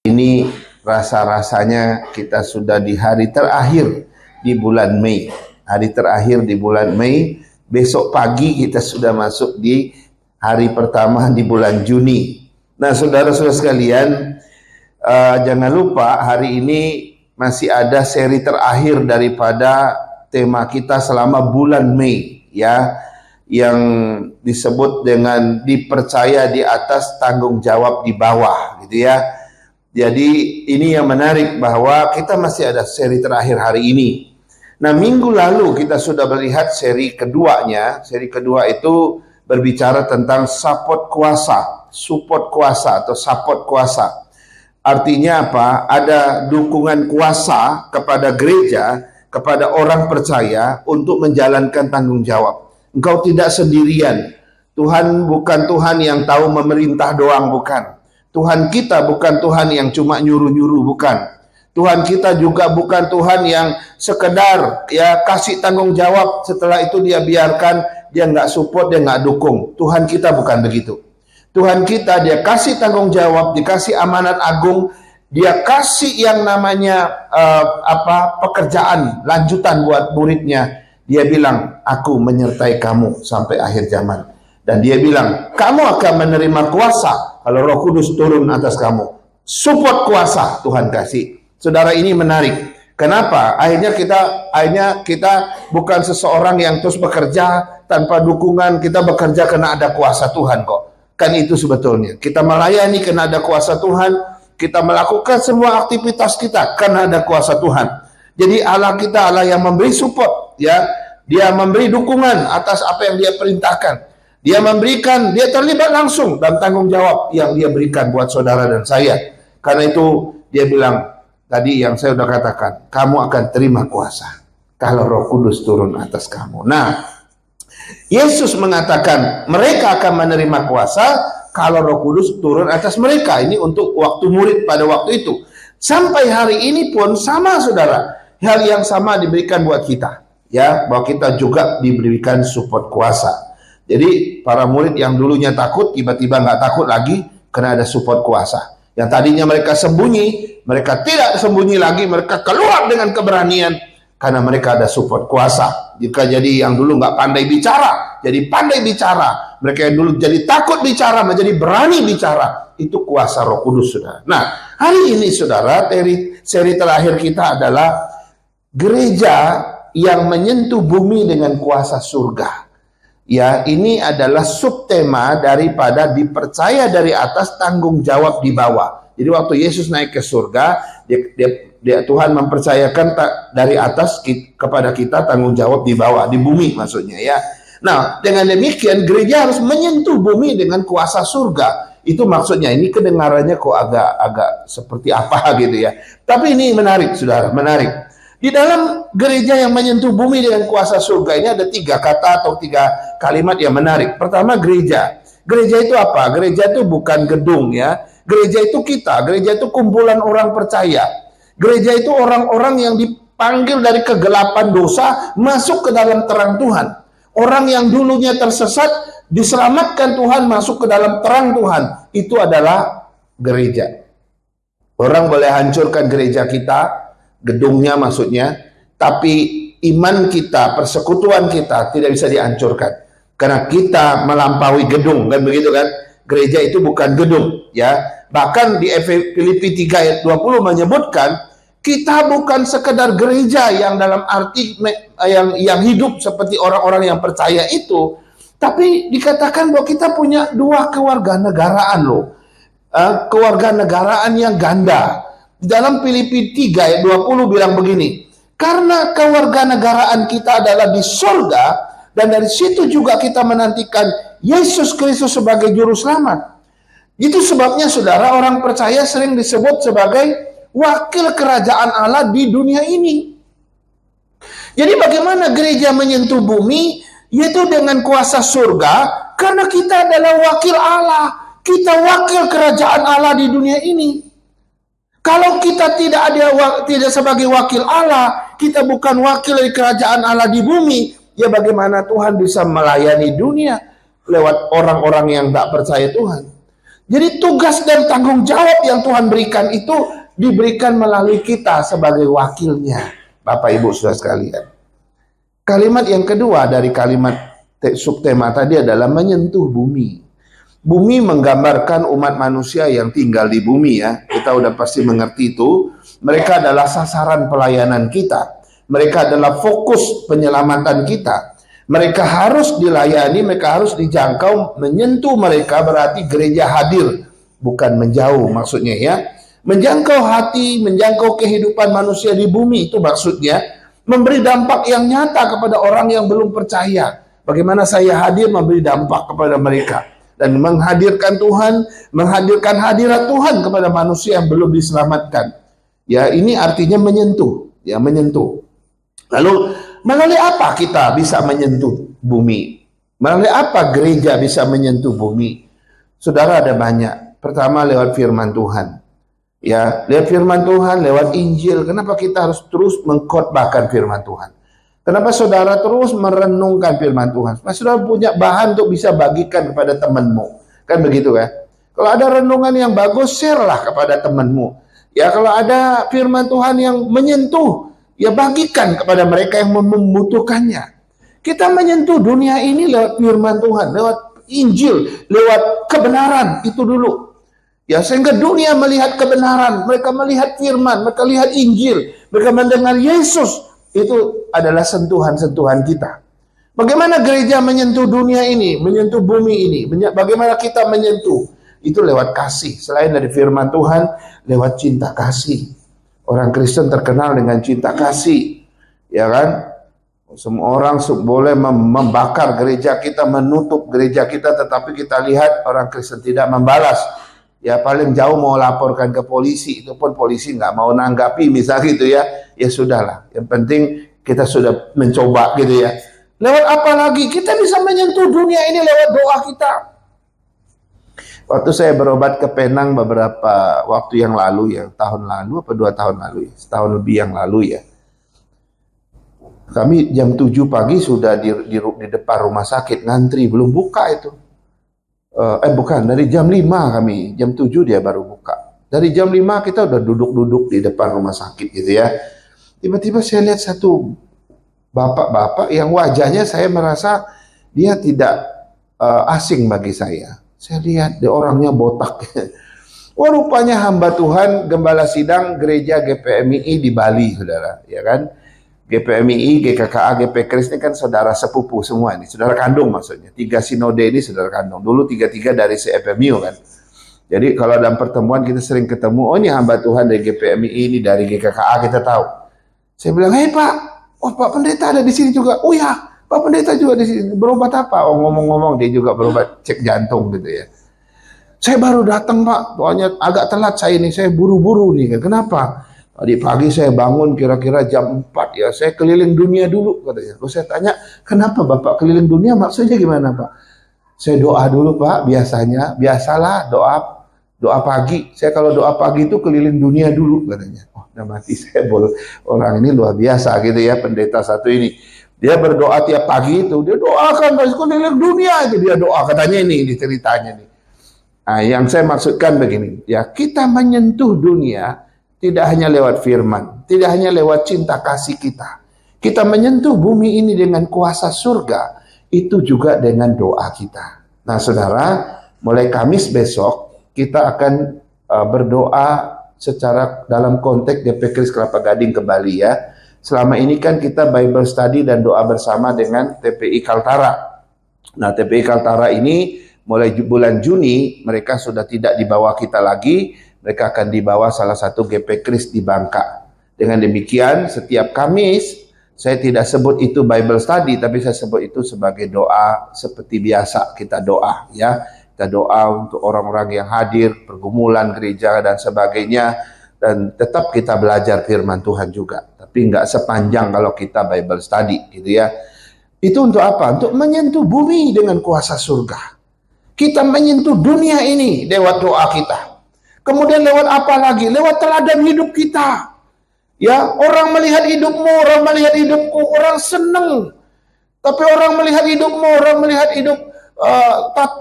Ini rasa-rasanya kita sudah di hari terakhir di bulan Mei. Hari terakhir di bulan Mei, besok pagi kita sudah masuk di hari pertama di bulan Juni. Nah, saudara-saudara sekalian, jangan lupa hari ini masih ada seri terakhir daripada tema kita selama bulan Mei, ya, yang disebut dengan dipercaya di atas, tanggung jawab di bawah, gitu ya. Jadi ini yang menarik bahwa kita masih ada seri terakhir hari ini. Nah, minggu lalu kita sudah melihat seri keduanya. Seri kedua itu berbicara tentang support kuasa atau support kuasa. Artinya apa? Ada dukungan kuasa kepada gereja, kepada orang percaya untuk menjalankan tanggung jawab. Engkau tidak sendirian. Tuhan bukan Tuhan yang tahu memerintah doang, bukan. Tuhan kita bukan Tuhan yang cuma nyuruh-nyuruh, bukan. Tuhan kita juga bukan Tuhan yang sekedar ya kasih tanggung jawab, setelah itu dia biarkan, dia nggak support, dia nggak dukung. Tuhan kita bukan begitu. Tuhan kita dia kasih tanggung jawab, dikasih amanat agung, dia kasih yang namanya pekerjaan lanjutan buat muridnya. Dia bilang, aku menyertai kamu sampai akhir zaman. Dan dia bilang, kamu akan menerima kuasa kalau Roh Kudus turun atas kamu. Support kuasa Tuhan kasih. Saudara, ini menarik. Kenapa? Akhirnya kita bukan seseorang yang terus bekerja tanpa dukungan. Kita bekerja karena ada kuasa Tuhan kok. Kan itu sebetulnya. Kita melayani karena ada kuasa Tuhan. Kita melakukan semua aktivitas kita karena ada kuasa Tuhan. Jadi Allah kita Allah yang memberi support, ya. Dia memberi dukungan atas apa yang dia perintahkan. Dia memberikan, dia terlibat langsung dalam tanggung jawab yang dia berikan buat saudara dan saya. Karena itu dia bilang, tadi yang saya sudah katakan, kamu akan terima kuasa kalau Roh Kudus turun atas kamu. Nah, Yesus mengatakan mereka akan menerima kuasa kalau Roh Kudus turun atas mereka. Ini untuk waktu murid pada waktu itu. Sampai hari ini pun sama, saudara. Hal yang sama diberikan buat kita. Ya, bahwa kita juga diberikan support kuasa. Jadi para murid yang dulunya takut, tiba-tiba nggak takut lagi karena ada support kuasa. Yang tadinya mereka sembunyi, mereka tidak sembunyi lagi, mereka keluar dengan keberanian karena mereka ada support kuasa. Jika jadi yang dulu nggak pandai bicara, jadi pandai bicara. Mereka yang dulu jadi takut bicara, menjadi berani bicara. Itu kuasa Roh Kudus, saudara. Nah, hari ini, saudara, seri terakhir kita adalah gereja yang menyentuh bumi dengan kuasa surga. Ya, ini adalah subtema daripada dipercaya dari atas, tanggung jawab di bawah. Jadi waktu Yesus naik ke surga, Tuhan mempercayakan dari atas kepada kita tanggung jawab di bawah, di bumi maksudnya, ya. Nah, dengan demikian gereja harus menyentuh bumi dengan kuasa surga. Itu maksudnya. Ini kedengarannya kok agak seperti apa gitu ya. Tapi ini menarik, saudara, menarik. Di dalam gereja yang menyentuh bumi dengan kuasa surga ini ada 3 kata atau 3 kalimat yang menarik. Pertama, gereja. Gereja itu apa? Gereja itu bukan gedung, ya. Gereja itu kita. Gereja itu kumpulan orang percaya. Gereja itu orang-orang yang dipanggil dari kegelapan dosa masuk ke dalam terang Tuhan. Orang yang dulunya tersesat diselamatkan Tuhan masuk ke dalam terang Tuhan. Itu adalah gereja. Orang boleh hancurkan gereja kita, gedungnya maksudnya, tapi iman kita, persekutuan kita tidak bisa dihancurkan karena kita melampaui gedung, kan begitu kan? Gereja itu bukan gedung, ya. Bahkan di Filipi 3 ayat 20 menyebutkan kita bukan sekedar gereja yang dalam arti yang hidup seperti orang-orang yang percaya itu, tapi dikatakan bahwa kita punya 2 kewarganegaraan loh. Kewarganegaraan yang ganda. Dalam Filipi 3 ayat 20 bilang begini, karena kewarganegaraan kita adalah di surga, dan dari situ juga kita menantikan Yesus Kristus sebagai juru selamat. Itu sebabnya, saudara, orang percaya sering disebut sebagai wakil kerajaan Allah di dunia ini. Jadi bagaimana gereja menyentuh bumi? Yaitu dengan kuasa surga, karena kita adalah wakil Allah. Kita wakil kerajaan Allah di dunia ini. Kalau kita tidak sebagai wakil Allah, kita bukan wakil dari kerajaan Allah di bumi, ya bagaimana Tuhan bisa melayani dunia lewat orang-orang yang tak percaya Tuhan? Jadi tugas dan tanggung jawab yang Tuhan berikan itu diberikan melalui kita sebagai wakilnya. Bapak Ibu Saudara sekalian. Kalimat yang kedua dari kalimat subtema tadi adalah menyentuh bumi. Bumi menggambarkan umat manusia yang tinggal di bumi ya. Kita udah pasti mengerti itu. Mereka adalah sasaran pelayanan kita. Mereka adalah fokus penyelamatan kita. Mereka harus dilayani, mereka harus dijangkau. Menyentuh mereka berarti gereja hadir, bukan menjauh maksudnya ya. Menjangkau hati, menjangkau kehidupan manusia di bumi, itu maksudnya memberi dampak yang nyata kepada orang yang belum percaya. Bagaimana saya hadir memberi dampak kepada mereka dan menghadirkan Tuhan, menghadirkan hadirat Tuhan kepada manusia yang belum diselamatkan. Ya, ini artinya menyentuh, ya menyentuh. Lalu melalui apa kita bisa menyentuh bumi? Melalui apa gereja bisa menyentuh bumi? Saudara, ada banyak. Pertama lewat firman Tuhan. Ya, lewat firman Tuhan, lewat Injil. Kenapa kita harus terus mengkhotbahkan firman Tuhan? Kenapa saudara terus merenungkan firman Tuhan? Supaya saudara punya bahan untuk bisa bagikan kepada temanmu. Kan begitu ya? Kalau ada renungan yang bagus, share-lah kepada temanmu. Ya, kalau ada firman Tuhan yang menyentuh, ya bagikan kepada mereka yang membutuhkannya. Kita menyentuh dunia ini lewat firman Tuhan, lewat Injil, lewat kebenaran itu dulu. Ya, sehingga dunia melihat kebenaran, mereka melihat firman, mereka lihat Injil, mereka mendengar Yesus. Itu adalah sentuhan-sentuhan kita. Bagaimana gereja menyentuh dunia ini, menyentuh bumi ini? Bagaimana kita menyentuh? Itu lewat kasih. Selain dari firman Tuhan, lewat cinta kasih. Orang Kristen terkenal dengan cinta kasih. Ya kan? Semua orang boleh membakar gereja kita, menutup gereja kita, tetapi kita lihat orang Kristen tidak membalas. Ya paling jauh mau laporkan ke polisi, itu pun polisi nggak mau nanggapi misalnya gitu ya. Ya sudahlah, yang penting kita sudah mencoba gitu ya. Lewat apa lagi? Kita bisa menyentuh dunia ini lewat doa kita. Waktu saya berobat ke Penang beberapa waktu yang lalu ya, tahun lalu apa 2 tahun lalu ya, setahun lebih yang lalu ya. Kami jam 7 pagi sudah di depan rumah sakit ngantri, belum buka itu. Bukan, dari jam 5 kami, jam 7 dia baru buka. Dari jam 5 kita udah duduk-duduk di depan rumah sakit gitu ya. Tiba-tiba saya lihat satu bapak-bapak yang wajahnya saya merasa dia tidak asing bagi saya. Saya lihat dia orangnya botak. Wah, rupanya hamba Tuhan, gembala sidang gereja GPMI di Bali, saudara, ya kan? GPMI, GKKA, GP Kris ini kan saudara sepupu semua ini, saudara kandung maksudnya. 3 sinode ini saudara kandung. Dulu 3 dari CFMU kan. Jadi kalau dalam pertemuan kita sering ketemu, oh ini hamba Tuhan dari GPMI, ini dari GKKA kita tahu. Saya bilang, hei Pak, oh Pak Pendeta ada di sini juga. Oh ya, Pak Pendeta juga di sini. Berobat apa? Oh ngomong-ngomong dia juga berobat cek jantung gitu ya. Saya baru datang Pak, soalnya agak telat saya ini, saya buru-buru nih. Kenapa? Tadi pagi saya bangun kira-kira jam 4 ya, saya keliling dunia dulu katanya. Lalu saya tanya, kenapa Bapak keliling dunia? Maksudnya gimana Pak? Saya doa dulu Pak, biasalah doa pagi. Saya kalau doa pagi itu keliling dunia dulu katanya. Oh, udah mati saya orang ini luar biasa gitu ya, pendeta satu ini. Dia berdoa tiap pagi itu, dia doakan keliling dunia itu dia doa katanya ini ceritanya nih. Nah, yang saya maksudkan begini, ya kita menyentuh dunia tidak hanya lewat firman, tidak hanya lewat cinta kasih kita. Kita menyentuh bumi ini dengan kuasa surga, itu juga dengan doa kita. Nah saudara, mulai Kamis besok, kita akan berdoa secara dalam konteks DP Kris Kelapa Gading ke Bali ya. Selama ini kan kita Bible study dan doa bersama dengan TPI Kaltara. Nah TPI Kaltara ini mulai bulan Juni, mereka sudah tidak di bawah kita lagi. Mereka akan dibawa salah satu GP Kris di Bangka. Dengan demikian, setiap Kamis, saya tidak sebut itu Bible study, tapi saya sebut itu sebagai doa seperti biasa. Kita doa, ya. Kita doa untuk orang-orang yang hadir, pergumulan gereja dan sebagainya. Dan tetap kita belajar firman Tuhan juga. Tapi nggak sepanjang kalau kita Bible study, gitu ya. Itu untuk apa? Untuk menyentuh bumi dengan kuasa surga. Kita menyentuh dunia ini lewat doa kita. Kemudian lewat apa lagi? Lewat teladan hidup kita. Ya, orang melihat hidupmu, orang melihat hidupku, orang senang. Tapi orang melihat hidupmu, orang melihat hidup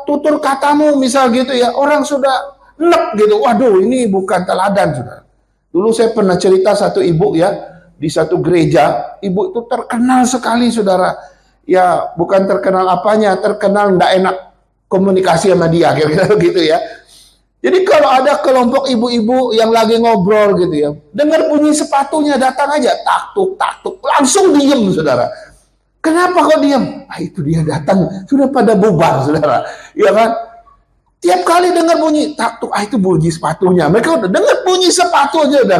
tutur katamu misal gitu ya, orang sudah nek gitu. Waduh, ini bukan teladan, saudara. Dulu saya pernah cerita satu ibu ya, di satu gereja, ibu itu terkenal sekali, saudara. Ya, bukan terkenal apanya, terkenal nggak enak komunikasi sama dia, kira-kira gitu ya. Jadi kalau ada kelompok ibu-ibu yang lagi ngobrol gitu ya, dengar bunyi sepatunya datang aja, taktuk, taktuk, langsung diem, saudara. Kenapa kok diem? Ah, itu dia datang, sudah pada bubar, saudara. Ya kan? Tiap kali dengar bunyi taktuk, itu bunyi sepatunya. Mereka udah dengar bunyi sepatu aja udah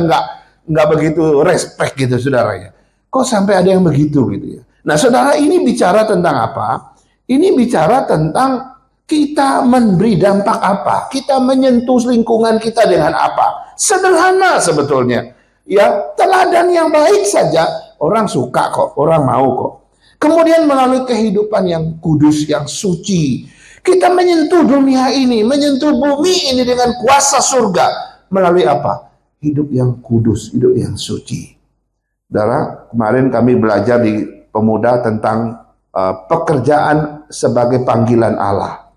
nggak begitu respect gitu, saudara ya. Kok sampai ada yang begitu gitu ya? Nah, saudara, ini bicara tentang apa? Ini bicara tentang kita memberi dampak apa? Kita menyentuh lingkungan kita dengan apa? Sederhana sebetulnya. Ya, teladan yang baik saja orang suka kok, orang mau kok. Kemudian melalui kehidupan yang kudus, yang suci, kita menyentuh dunia ini, menyentuh bumi ini dengan kuasa surga. Melalui apa? Hidup yang kudus, hidup yang suci. Saudara, kemarin kami belajar di pemuda tentang pekerjaan sebagai panggilan Allah.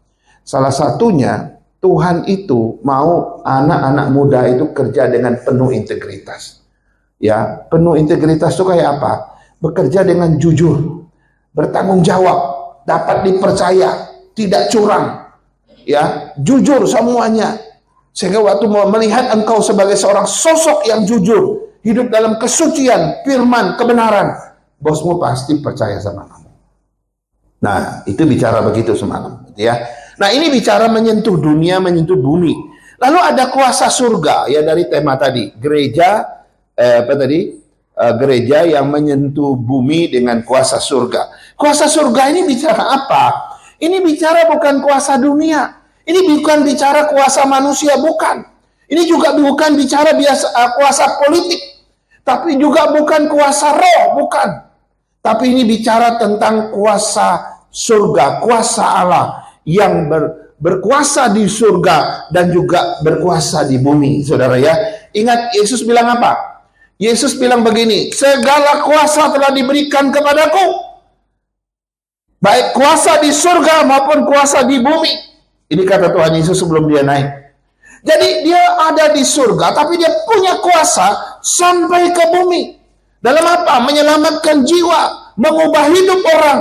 Salah satunya, Tuhan itu mau anak-anak muda itu kerja dengan penuh integritas. Ya, penuh integritas itu kayak apa? Bekerja dengan jujur, bertanggung jawab, dapat dipercaya, tidak curang. Ya, jujur semuanya. Sehingga waktu mau melihat engkau sebagai seorang sosok yang jujur, hidup dalam kesucian, firman, kebenaran, bosmu pasti percaya sama kamu. Nah, itu bicara begitu semalam, gitu ya. Nah, ini bicara menyentuh dunia, menyentuh bumi. Lalu ada kuasa surga, ya, dari tema tadi. Gereja, gereja yang menyentuh bumi dengan kuasa surga. Kuasa surga ini bicara apa? Ini bicara bukan kuasa dunia. Ini bukan bicara kuasa manusia, bukan. Ini juga bukan bicara kuasa politik. Tapi juga bukan kuasa roh, bukan. Tapi ini bicara tentang kuasa surga, kuasa Allah yang berkuasa di surga dan juga berkuasa di bumi, saudara ya. Ingat Yesus bilang apa? Yesus bilang begini, segala kuasa telah diberikan kepadaku, baik kuasa di surga maupun kuasa di bumi. Ini kata Tuhan Yesus sebelum dia naik. Jadi dia ada di surga, tapi dia punya kuasa sampai ke bumi. Dalam apa? Menyelamatkan jiwa, mengubah hidup orang,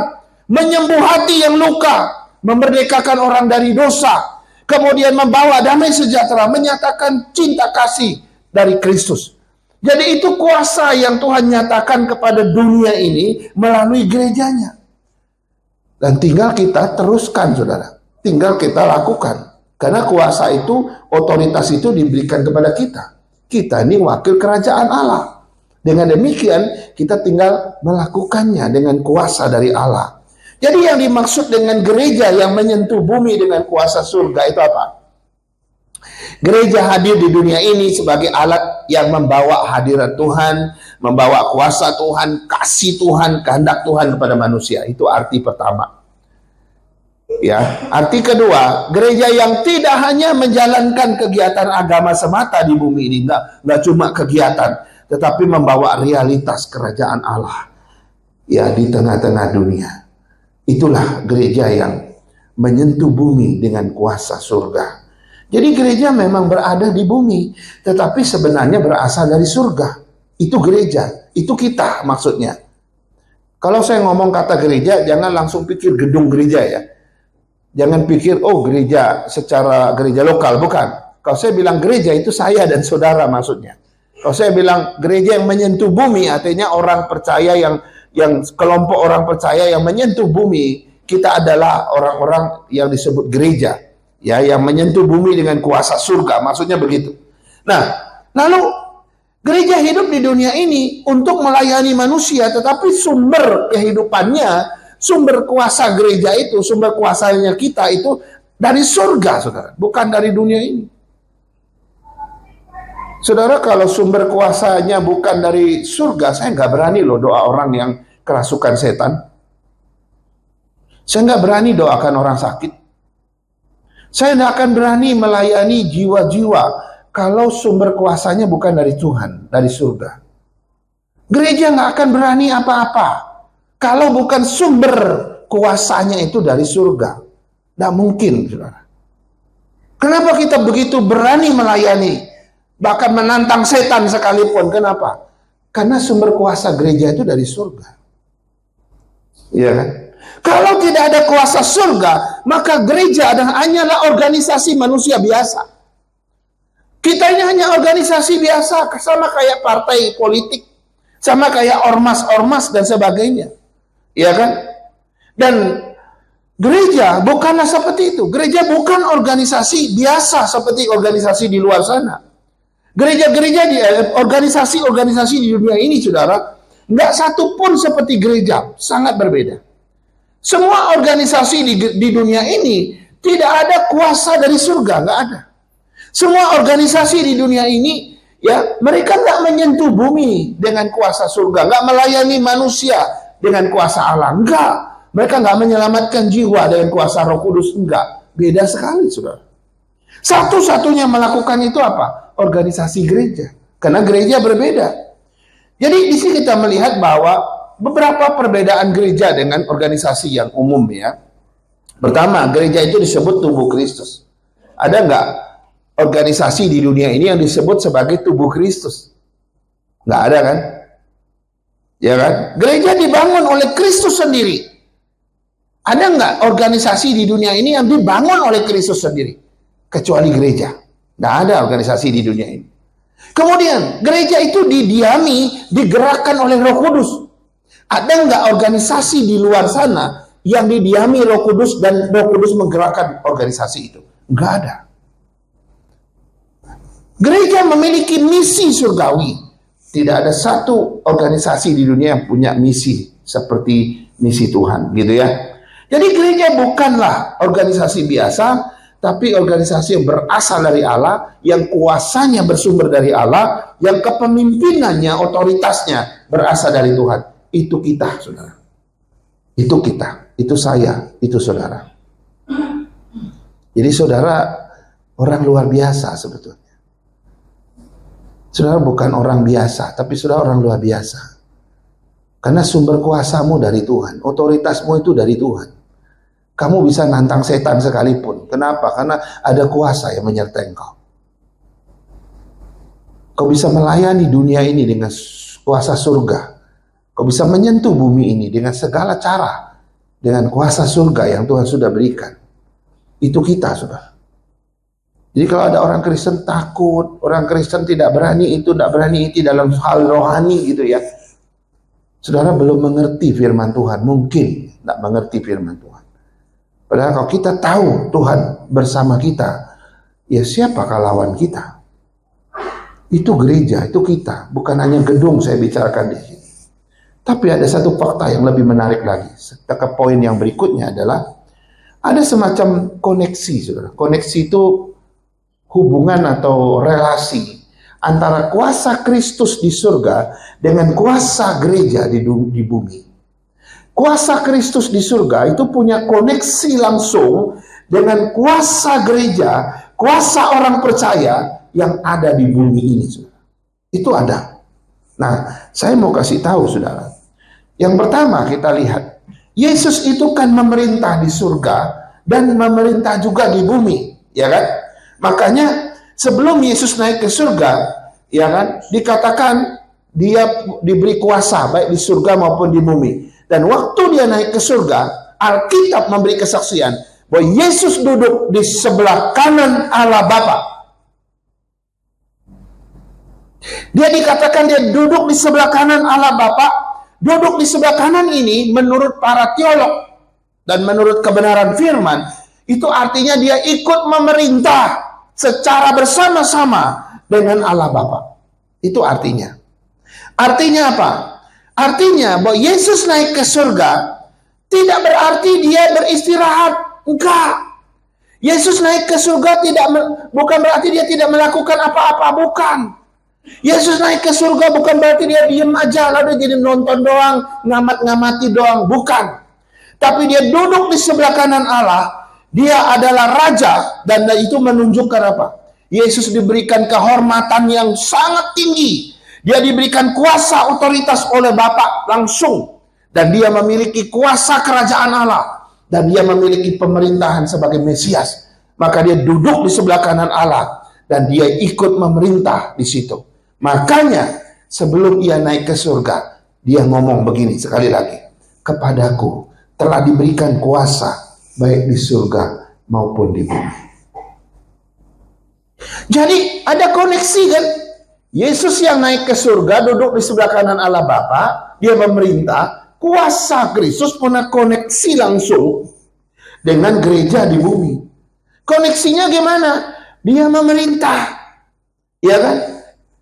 menyembuh hati yang luka, memerdekakan orang dari dosa, kemudian membawa damai sejahtera, menyatakan cinta kasih dari Kristus. Jadi itu kuasa yang Tuhan nyatakan kepada dunia ini melalui gerejanya. Dan tinggal kita teruskan, saudara. Tinggal kita lakukan. Karena kuasa itu, otoritas itu diberikan kepada kita. Kita ini wakil kerajaan Allah. Dengan demikian, kita tinggal melakukannya dengan kuasa dari Allah. Jadi yang dimaksud dengan gereja yang menyentuh bumi dengan kuasa surga itu apa? Gereja hadir di dunia ini sebagai alat yang membawa hadirat Tuhan, membawa kuasa Tuhan, kasih Tuhan, kehendak Tuhan kepada manusia. Itu arti pertama. Ya, arti kedua, gereja yang tidak hanya menjalankan kegiatan agama semata di bumi ini, enggak cuma kegiatan, tetapi membawa realitas kerajaan Allah ya di tengah-tengah dunia. Itulah gereja yang menyentuh bumi dengan kuasa surga. Jadi gereja memang berada di bumi, tetapi sebenarnya berasal dari surga. Itu gereja, itu kita maksudnya. Kalau saya ngomong kata gereja, jangan langsung pikir gedung gereja ya. Jangan pikir, oh gereja secara gereja lokal, bukan. Kalau saya bilang gereja itu saya dan saudara maksudnya. Kalau saya bilang gereja yang menyentuh bumi, artinya orang percaya yang kelompok orang percaya yang menyentuh bumi, kita adalah orang-orang yang disebut gereja, ya, yang menyentuh bumi dengan kuasa surga, maksudnya begitu. Nah, lalu gereja hidup di dunia ini untuk melayani manusia, tetapi sumber kehidupannya, sumber kuasa gereja itu, sumber kuasanya kita itu dari surga, saudara, bukan dari dunia ini. Saudara, kalau sumber kuasanya bukan dari surga, saya nggak berani loh doa orang yang kerasukan setan. Saya nggak berani doakan orang sakit. Saya nggak akan berani melayani jiwa-jiwa kalau sumber kuasanya bukan dari Tuhan, dari surga. Gereja nggak akan berani apa-apa kalau bukan sumber kuasanya itu dari surga. Tidak mungkin, saudara. Kenapa kita begitu berani melayani, bahkan menantang setan sekalipun? Kenapa? Karena sumber kuasa gereja itu dari surga. Iya kan? Kalau tidak ada kuasa surga, maka gereja hanyalah organisasi manusia biasa. Kita ini hanya organisasi biasa, sama kayak partai politik, sama kayak ormas-ormas dan sebagainya. Iya kan? Dan gereja bukanlah seperti itu. Gereja bukan organisasi biasa seperti organisasi di luar sana. Gereja-gereja organisasi di dunia ini, saudara, nggak satu pun seperti gereja, sangat berbeda. Semua organisasi di dunia ini tidak ada kuasa dari surga, nggak ada. Semua organisasi di dunia ini, ya, mereka nggak menyentuh bumi dengan kuasa surga, nggak melayani manusia dengan kuasa Allah, enggak. Mereka nggak menyelamatkan jiwa dengan kuasa Roh Kudus, enggak. Beda sekali, saudara. Satu-satunya melakukan itu apa? Organisasi gereja. Karena gereja berbeda. Jadi di sini kita melihat bahwa beberapa perbedaan gereja dengan organisasi yang umum, ya. Pertama, gereja itu disebut tubuh Kristus. Ada nggak organisasi di dunia ini yang disebut sebagai tubuh Kristus? Nggak ada kan? Ya kan? Gereja dibangun oleh Kristus sendiri. Ada nggak organisasi di dunia ini yang dibangun oleh Kristus sendiri? Kecuali gereja. Nggak ada organisasi di dunia ini. Kemudian, gereja itu didiami, digerakkan oleh Roh Kudus. Ada nggak organisasi di luar sana yang didiami Roh Kudus dan Roh Kudus menggerakkan organisasi itu? Nggak ada. Gereja memiliki misi surgawi. Tidak ada satu organisasi di dunia yang punya misi seperti misi Tuhan, gitu ya. Jadi gereja bukanlah organisasi biasa, tapi organisasi yang berasal dari Allah, yang kuasanya bersumber dari Allah, yang kepemimpinannya, otoritasnya berasal dari Tuhan. Itu kita, saudara. Itu kita, itu saya, itu saudara. Jadi saudara orang luar biasa sebetulnya. Saudara bukan orang biasa, tapi saudara orang luar biasa. Karena sumber kuasamu dari Tuhan, otoritasmu itu dari Tuhan. Kamu bisa nantang setan sekalipun. Kenapa? Karena ada kuasa yang menyertai engkau. Kau bisa melayani dunia ini dengan kuasa surga. Kau bisa menyentuh bumi ini dengan segala cara, dengan kuasa surga yang Tuhan sudah berikan. Itu kita, saudara. Jadi kalau ada orang Kristen takut, orang Kristen tidak berani itu, tidak berani itu dalam hal rohani gitu ya. Saudara belum mengerti firman Tuhan, mungkin tidak mengerti firman Tuhan. Padahal kalau kita tahu Tuhan bersama kita, ya siapakah lawan kita? Itu gereja, itu kita. Bukan hanya gedung saya bicarakan di sini. Tapi ada satu fakta yang lebih menarik lagi. Ke poin yang berikutnya adalah ada semacam koneksi, saudara. Koneksi itu hubungan atau relasi antara kuasa Kristus di surga dengan kuasa gereja di bumi. Kuasa Kristus di surga itu punya koneksi langsung dengan kuasa gereja, kuasa orang percaya yang ada di bumi ini, saudara. Itu ada. Nah, saya mau kasih tahu, saudara. Yang pertama kita lihat, Yesus itu kan memerintah di surga dan memerintah juga di bumi, ya kan? Makanya sebelum Yesus naik ke surga, ya kan, dikatakan dia diberi kuasa baik di surga maupun di bumi. Dan waktu dia naik ke surga, Alkitab memberi kesaksian bahwa Yesus duduk di sebelah kanan Allah Bapa. Dia dikatakan dia duduk di sebelah kanan Allah Bapa. Duduk di sebelah kanan ini menurut para teolog dan menurut kebenaran firman, itu artinya dia ikut memerintah secara bersama-sama dengan Allah Bapa. Itu artinya. Artinya apa? Artinya bahwa Yesus naik ke surga tidak berarti dia beristirahat. Enggak. Yesus naik ke surga bukan berarti dia tidak melakukan apa-apa, bukan. Yesus naik ke surga bukan berarti dia diam aja lalu jadi nonton doang, ngamat-ngamati doang, bukan. Tapi dia duduk di sebelah kanan Allah. Dia adalah raja dan itu menunjukkan apa? Yesus diberikan kehormatan yang sangat tinggi. Dia diberikan kuasa otoritas oleh Bapa langsung dan dia memiliki kuasa kerajaan Allah. dan dia memiliki pemerintahan sebagai Mesias, maka dia duduk di sebelah kanan Allah dan dia ikut memerintah di situ. Makanya sebelum ia naik ke surga, dia ngomong begini sekali lagi, kepadaku telah diberikan kuasa baik di surga maupun di bumi. Jadi ada koneksi kan? Yesus yang naik ke surga, duduk di sebelah kanan Allah Bapa, dia memerintah, kuasa Kristus punya koneksi langsung dengan gereja di bumi. Koneksinya gimana? Dia memerintah, ya kan?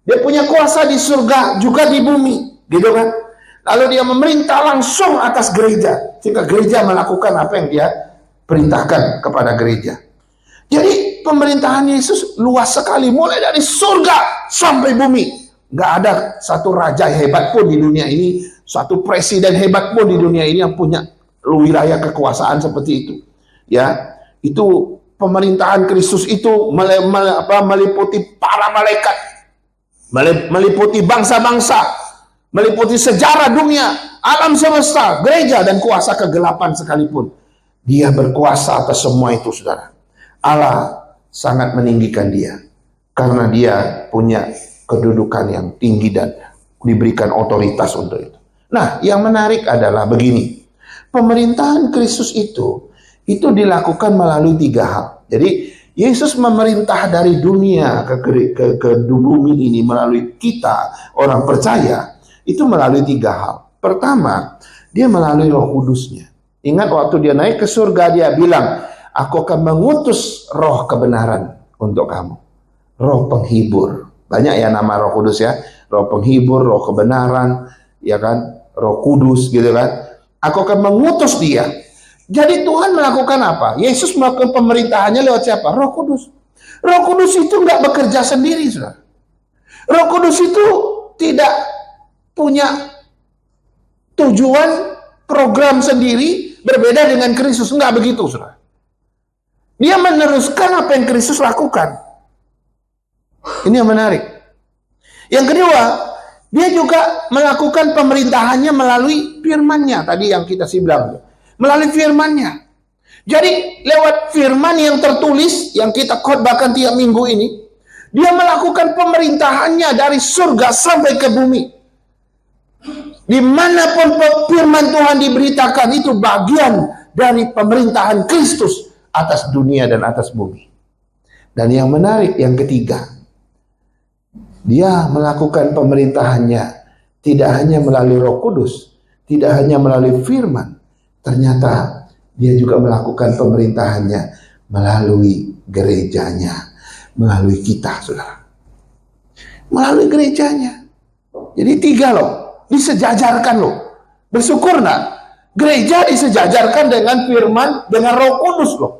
Dia punya kuasa di surga juga di bumi, gitu kan? Lalu dia memerintah langsung atas gereja, sehingga gereja melakukan apa yang dia perintahkan kepada gereja. Jadi pemerintahan Yesus luas sekali, mulai dari surga sampai bumi. Gak ada satu raja hebat pun di dunia ini, satu presiden hebat pun di dunia ini yang punya wilayah kekuasaan seperti itu. Ya, itu pemerintahan Kristus itu meliputi para malaikat, meliputi bangsa-bangsa, meliputi sejarah dunia, alam semesta, gereja, dan kuasa kegelapan sekalipun. Dia berkuasa atas semua itu, saudara. Allah sangat meninggikan dia karena dia punya kedudukan yang tinggi dan diberikan otoritas untuk itu. Nah, yang menarik adalah begini. Pemerintahan Kristus itu dilakukan melalui 3 hal. Jadi Yesus memerintah dari dunia ke bumi ini melalui kita orang percaya, itu melalui 3 hal. Pertama, dia melalui Roh Kudusnya. Ingat waktu dia naik ke surga, dia bilang, aku akan mengutus roh kebenaran untuk kamu. Roh penghibur. Banyak ya nama Roh Kudus ya. Roh penghibur, roh kebenaran, ya kan? Roh Kudus gitu kan. Aku akan mengutus dia. Jadi Tuhan melakukan apa? Yesus melakukan pemerintahannya lewat siapa? Roh Kudus. Roh Kudus itu nggak bekerja sendiri, saudara. Roh Kudus itu tidak punya tujuan program sendiri berbeda dengan Kristus. Nggak begitu, saudara. Dia meneruskan apa yang Kristus lakukan. Ini yang menarik. Yang kedua, dia juga melakukan pemerintahannya melalui firman-Nya. Tadi yang kita bilang, melalui firman-Nya. Jadi lewat firman yang tertulis, yang kita khotbahkan tiap minggu ini, dia melakukan pemerintahannya dari surga sampai ke bumi. Dimanapun firman Tuhan diberitakan, itu bagian dari pemerintahan Kristus atas dunia dan atas bumi. Dan yang menarik, yang ketiga, dia melakukan pemerintahannya tidak hanya melalui Roh Kudus, tidak hanya melalui firman, ternyata dia juga melakukan pemerintahannya melalui gerejanya, melalui kita, saudara. Melalui gerejanya. Jadi 3 loh, disejajarkan loh. Bersyukur nak, gereja disejajarkan dengan firman, dengan Roh Kudus loh.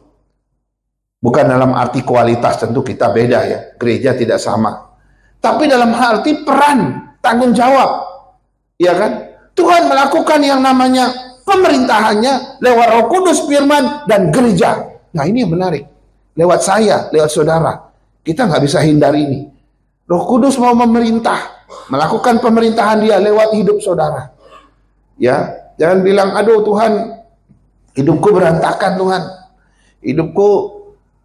Bukan dalam arti kualitas, tentu kita beda ya, gereja tidak sama. Tapi dalam arti peran, tanggung jawab, ya kan? Tuhan melakukan yang namanya pemerintahannya lewat Roh Kudus, firman, dan gereja. Nah, ini yang menarik. Lewat saya, lewat saudara, kita nggak bisa hindari ini. Roh Kudus mau memerintah, melakukan pemerintahan dia lewat hidup saudara. Ya, jangan bilang, aduh Tuhan, hidupku berantakan Tuhan, hidupku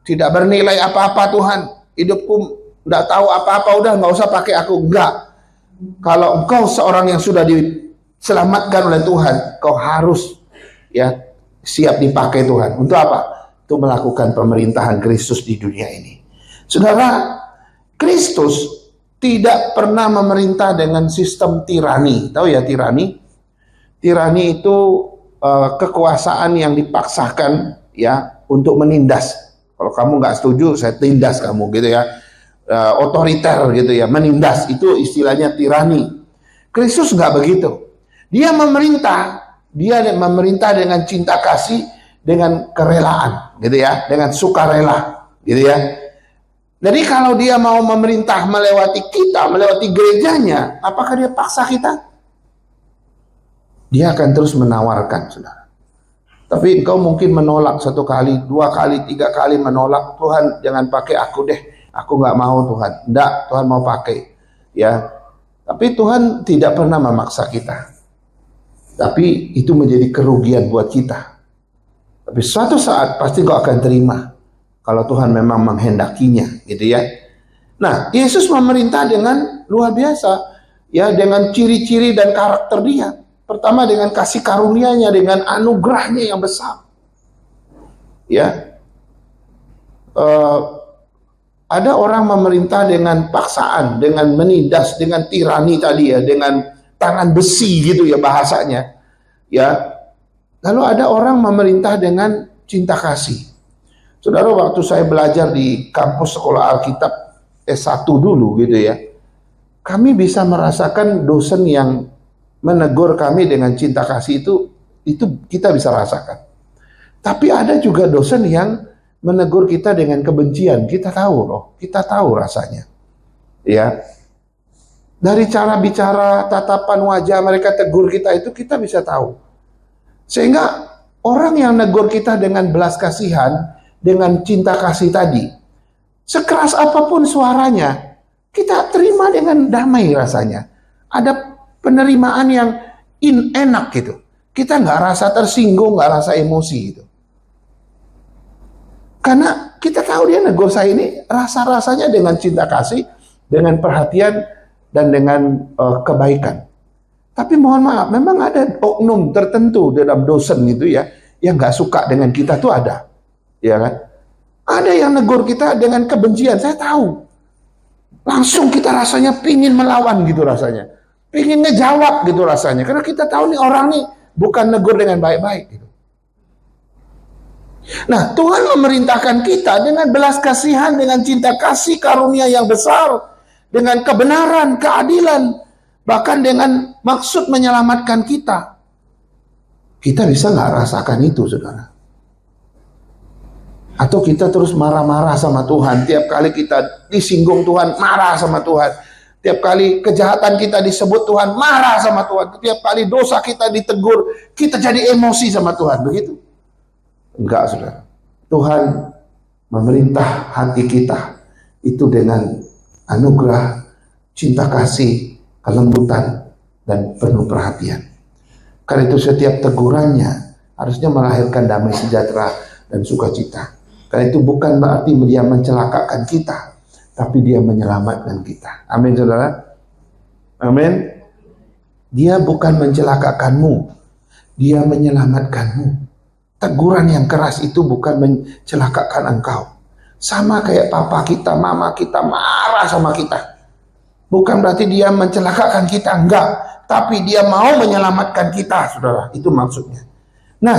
tidak bernilai apa-apa Tuhan, hidupku nggak tahu apa-apa, udah nggak usah pakai aku. Enggak. Kalau engkau seorang yang sudah diselamatkan oleh Tuhan, kau harus ya siap dipakai Tuhan. Untuk apa? Untuk melakukan pemerintahan Kristus di dunia ini. Saudara, Kristus tidak pernah memerintah dengan sistem tirani. Tahu ya tirani? Tirani itu kekuasaan yang dipaksakan ya untuk menindas. Kalau kamu nggak setuju, saya tindas kamu gitu ya. Otoriter gitu ya, menindas, itu istilahnya tirani. Kristus nggak begitu. Dia memerintah dengan cinta kasih, dengan kerelaan gitu ya, dengan sukarela gitu ya. Jadi kalau dia mau memerintah melewati kita, melewati gerejanya, apakah dia paksa kita? Dia akan terus menawarkan, saudara. Tapi engkau mungkin menolak 1 kali, 2 kali, 3 kali menolak. Tuhan jangan pakai aku deh. Aku nggak mau Tuhan. Enggak, Tuhan mau pakai. Ya. Tapi Tuhan tidak pernah memaksa kita. Tapi itu menjadi kerugian buat kita. Tapi suatu saat pasti kau akan terima kalau Tuhan memang menghendakinya, gitu ya. Nah, Yesus memerintah dengan luar biasa, ya, dengan ciri-ciri dan karakter dia. Pertama dengan kasih karunia-Nya, dengan anugerahnya yang besar. Ya, ada orang memerintah dengan paksaan, dengan menindas, dengan tirani tadi ya, dengan tangan besi gitu ya bahasanya. Ya, lalu ada orang memerintah dengan cinta kasih. Saudara, waktu saya belajar di kampus sekolah Alkitab S1 dulu gitu ya, kami bisa merasakan dosen yang menegur kami dengan cinta kasih itu kita bisa rasakan. Tapi ada juga dosen yang menegur kita dengan kebencian. Kita tahu loh, kita tahu rasanya. Ya. Dari cara bicara, tatapan wajah mereka tegur kita itu kita bisa tahu. Sehingga orang yang negur kita dengan belas kasihan, dengan cinta kasih tadi, sekeras apapun suaranya, kita terima dengan damai rasanya. Ada penerimaan yang enak gitu. Kita nggak rasa tersinggung, nggak rasa emosi gitu. Karena kita tahu dia negur saya ini rasa-rasanya dengan cinta kasih, dengan perhatian, dan dengan kebaikan. Tapi mohon maaf, memang ada oknum tertentu dalam dosen itu ya, yang nggak suka dengan kita tuh ada. Ya kan? Ada yang negur kita dengan kebencian, saya tahu. Langsung kita rasanya pingin melawan gitu rasanya. Pingin ngejawab gitu rasanya. Karena kita tahu nih orang nih bukan negur dengan baik-baik gitu. Nah, Tuhan memerintahkan kita dengan belas kasihan, dengan cinta kasih karunia yang besar, dengan kebenaran, keadilan, bahkan dengan maksud menyelamatkan kita. Kita bisa nggak rasakan itu, saudara? Atau kita terus marah-marah sama Tuhan. Tiap kali kita disinggung Tuhan, marah sama Tuhan. Tiap kali kejahatan kita disebut Tuhan, marah sama Tuhan. Tiap kali dosa kita ditegur, kita jadi emosi sama Tuhan. Begitu? Enggak, saudara. Tuhan memerintah hati kita itu dengan anugerah, cinta kasih, kelembutan, dan penuh perhatian. Karena itu setiap tegurannya harusnya melahirkan damai sejahtera dan sukacita. Karena itu bukan berarti dia mencelakakan kita, tapi dia menyelamatkan kita. Amin, saudara. Amin. Dia bukan mencelakakanmu, dia menyelamatkanmu. Teguran yang keras itu bukan mencelakakan engkau. Sama kayak papa kita, mama kita marah sama kita. Bukan berarti dia mencelakakan kita, enggak. Tapi dia mau menyelamatkan kita, saudara. Itu maksudnya. Nah,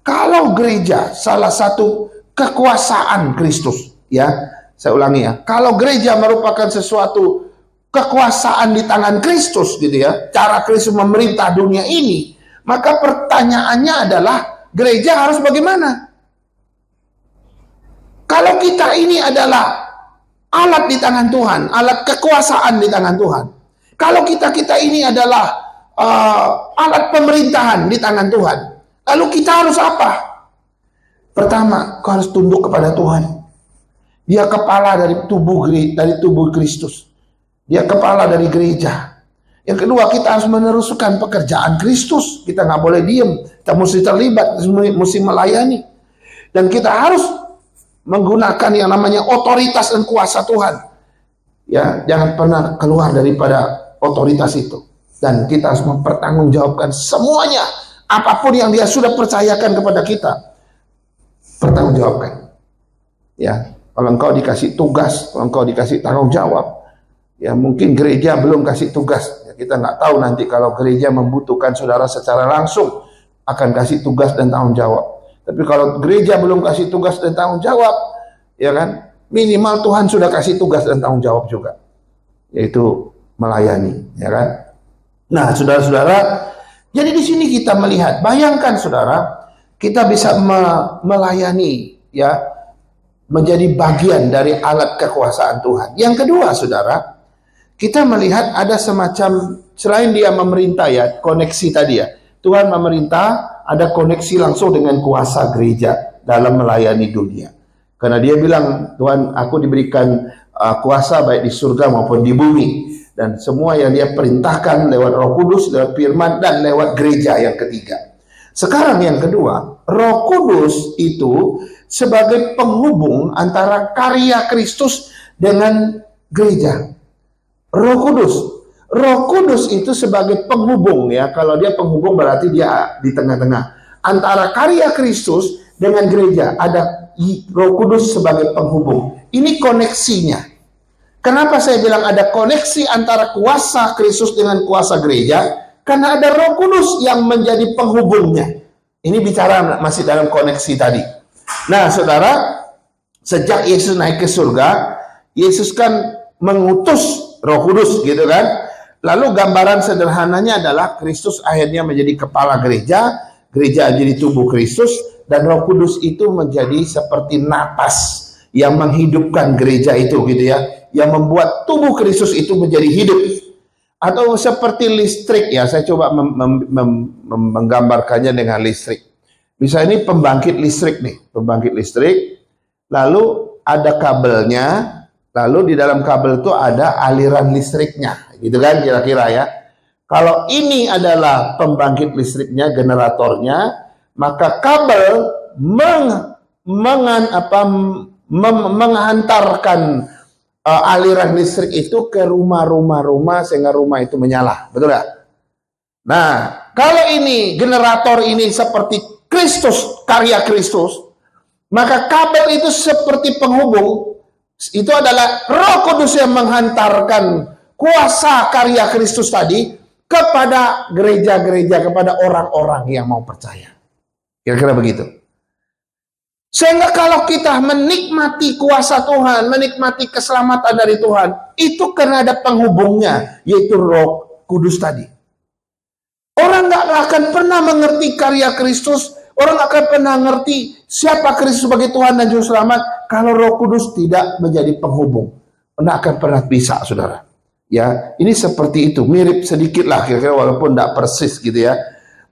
kalau gereja salah satu kekuasaan Kristus, ya. Saya ulangi ya, kalau gereja merupakan sesuatu kekuasaan di tangan Kristus gitu ya, cara Kristus memerintah dunia ini, maka pertanyaannya adalah gereja harus bagaimana? Kalau kita ini adalah alat di tangan Tuhan, alat kekuasaan di tangan Tuhan. Kalau kita ini adalah alat pemerintahan di tangan Tuhan, lalu kita harus apa? Pertama, kau harus tunduk kepada Tuhan. Dia kepala dari tubuh Kristus. Dia kepala dari gereja. Yang kedua, kita harus meneruskan pekerjaan Kristus. Kita nggak boleh diem. Kita mesti terlibat, mesti melayani. Dan kita harus menggunakan yang namanya otoritas dan kuasa Tuhan. Ya, jangan pernah keluar daripada otoritas itu. Dan kita harus mempertanggungjawabkan semuanya. Apapun yang dia sudah percayakan kepada kita, pertanggungjawabkan. Ya. Kalau engkau dikasih tugas, kalau engkau dikasih tanggung jawab, ya mungkin gereja belum kasih tugas. Ya, kita nggak tahu nanti kalau gereja membutuhkan saudara secara langsung akan kasih tugas dan tanggung jawab. Tapi kalau gereja belum kasih tugas dan tanggung jawab, ya kan, minimal Tuhan sudah kasih tugas dan tanggung jawab juga, yaitu melayani, ya kan. Nah, saudara-saudara, jadi di sini kita melihat, bayangkan saudara, kita bisa melayani, ya, menjadi bagian dari alat kekuasaan Tuhan. Yang kedua, saudara, kita melihat ada semacam, selain dia memerintah ya, koneksi tadi ya, Tuhan memerintah, ada koneksi langsung dengan kuasa gereja dalam melayani dunia. Karena dia bilang, Tuhan, aku diberikan kuasa baik di surga maupun di bumi. Dan semua yang dia perintahkan lewat Roh Kudus, lewat firman, dan lewat gereja yang ketiga. Sekarang yang kedua, Roh Kudus itu sebagai penghubung antara karya Kristus dengan gereja. Roh Kudus itu sebagai penghubung ya. Kalau dia penghubung berarti dia di tengah-tengah antara karya Kristus dengan gereja. Ada Roh Kudus sebagai penghubung. Ini koneksinya. Kenapa saya bilang ada koneksi antara kuasa Kristus dengan kuasa gereja? Karena ada Roh Kudus yang menjadi penghubungnya. Ini bicara masih dalam koneksi tadi. Nah, saudara, sejak Yesus naik ke surga, Yesus kan mengutus Roh Kudus, gitu kan? Lalu gambaran sederhananya adalah Kristus akhirnya menjadi kepala gereja, gereja jadi tubuh Kristus, dan Roh Kudus itu menjadi seperti napas yang menghidupkan gereja itu, gitu ya. Yang membuat tubuh Kristus itu menjadi hidup. Atau seperti listrik ya, saya coba menggambarkannya dengan listrik. Misalnya ini pembangkit listrik nih, pembangkit listrik, lalu ada kabelnya, lalu di dalam kabel itu ada aliran listriknya, gitu kan kira-kira ya. Kalau ini adalah pembangkit listriknya, generatornya, maka kabel menghantarkan aliran listrik itu ke rumah sehingga rumah itu menyala, betul nggak? Nah, kalau ini generator ini seperti Kristus, karya Kristus, maka kabel itu seperti penghubung. Itu adalah Roh Kudus yang menghantarkan kuasa karya Kristus tadi kepada gereja-gereja, kepada orang-orang yang mau percaya. Kira-kira begitu. Sehingga kalau kita menikmati kuasa Tuhan, menikmati keselamatan dari Tuhan, itu karena ada penghubungnya, yaitu Roh Kudus tadi. Orang nggak akan pernah mengerti karya Kristus, orang nggak akan pernah mengerti siapa Kristus sebagai Tuhan dan Juru Selamat, kalau Roh Kudus tidak menjadi penghubung. Nggak akan pernah bisa, saudara. Ya, ini seperti itu, mirip sedikit lah, kira-kira walaupun nggak persis gitu ya.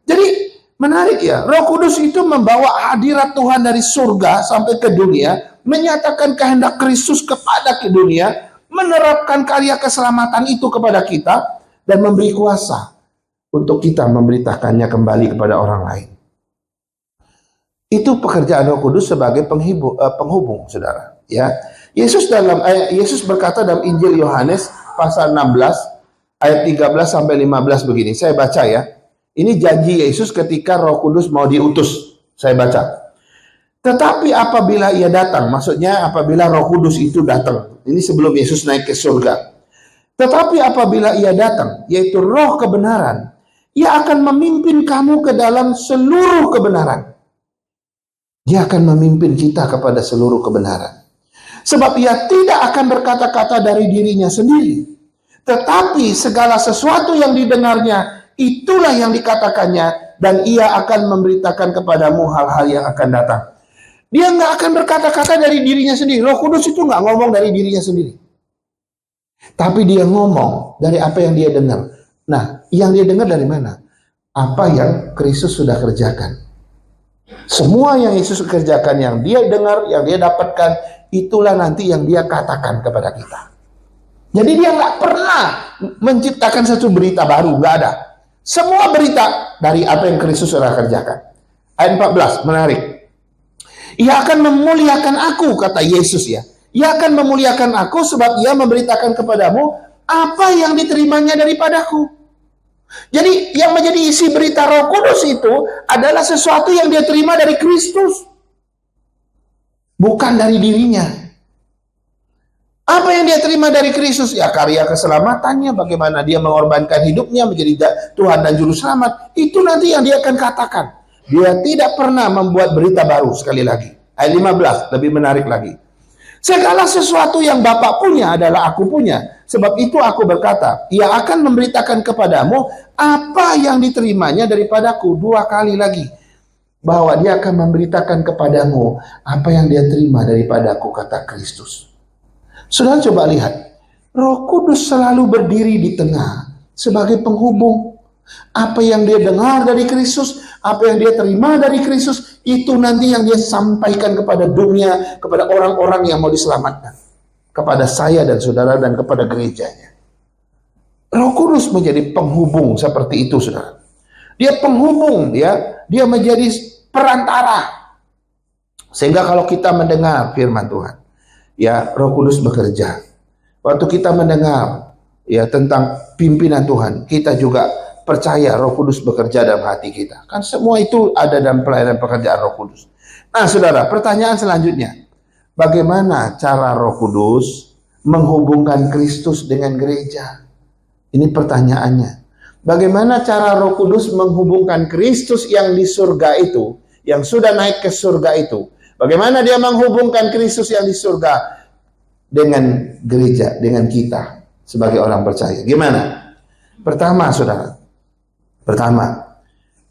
Jadi menarik ya, Roh Kudus itu membawa hadirat Tuhan dari surga sampai ke dunia, menyatakan kehendak Kristus kepada ke dunia, menerapkan karya keselamatan itu kepada kita, dan memberi kuasa untuk kita memberitakannya kembali kepada orang lain. Itu pekerjaan Roh Kudus sebagai penghubung, saudara. Ya, Yesus berkata dalam Injil Yohanes pasal 16 ayat 13 sampai 15 begini. Saya baca ya. Ini janji Yesus ketika Roh Kudus mau diutus. Saya baca. Tetapi apabila ia datang, maksudnya apabila Roh Kudus itu datang. Ini sebelum Yesus naik ke surga. Tetapi apabila ia datang, yaitu Roh kebenaran, ia akan memimpin kamu ke dalam seluruh kebenaran. Dia akan memimpin kita kepada seluruh kebenaran. Sebab ia tidak akan berkata-kata dari dirinya sendiri. Tetapi segala sesuatu yang didengarnya, itulah yang dikatakannya, dan ia akan memberitakan kepadamu hal-hal yang akan datang. Dia nggak akan berkata-kata dari dirinya sendiri. Roh Kudus itu nggak ngomong dari dirinya sendiri. Tapi dia ngomong dari apa yang dia dengar. Nah, yang dia dengar dari mana? Apa yang Kristus sudah kerjakan. Semua yang Yesus kerjakan, yang dia dengar, yang dia dapatkan, itulah nanti yang dia katakan kepada kita. Jadi dia nggak pernah menciptakan satu berita baru, nggak ada. Semua berita dari apa yang Kristus sudah kerjakan. Ayat 14, menarik. Ia akan memuliakan aku, kata Yesus ya. Ia akan memuliakan aku sebab ia memberitakan kepadamu apa yang diterimanya daripadaku. Jadi yang menjadi isi berita Roh Kudus itu adalah sesuatu yang dia terima dari Kristus. Bukan dari dirinya. Apa yang dia terima dari Kristus? Ya karya keselamatannya, bagaimana dia mengorbankan hidupnya menjadi Tuhan dan Juru Selamat. Itu nanti yang dia akan katakan. Dia tidak pernah membuat berita baru, sekali lagi. Ayat 15, lebih menarik lagi. Segala sesuatu yang Bapa punya adalah aku punya. Sebab itu aku berkata, ia akan memberitakan kepadamu apa yang diterimanya daripadaku. 2 kali lagi. Bahwa dia akan memberitakan kepadamu apa yang dia terima daripadaku, kata Kristus. Saudara coba lihat, Roh Kudus selalu berdiri di tengah sebagai penghubung. Apa yang dia dengar dari Kristus, apa yang dia terima dari Kristus, itu nanti yang dia sampaikan kepada dunia, kepada orang-orang yang mau diselamatkan. Kepada saya dan saudara dan kepada gerejanya. Roh Kudus menjadi penghubung seperti itu, saudara. Dia penghubung, ya. Dia menjadi perantara. Sehingga kalau kita mendengar firman Tuhan, ya, Roh Kudus bekerja. Waktu kita mendengar ya tentang pimpinan Tuhan, kita juga percaya Roh Kudus bekerja dalam hati kita. Kan semua itu ada dalam pelayanan pekerjaan Roh Kudus. Nah, saudara, pertanyaan selanjutnya, bagaimana cara Roh Kudus menghubungkan Kristus dengan gereja? Ini pertanyaannya. Bagaimana cara Roh Kudus menghubungkan Kristus yang di surga itu, yang sudah naik ke surga itu? Bagaimana dia menghubungkan Kristus yang di surga dengan gereja, dengan kita sebagai orang percaya? Gimana? Pertama, saudara. Pertama,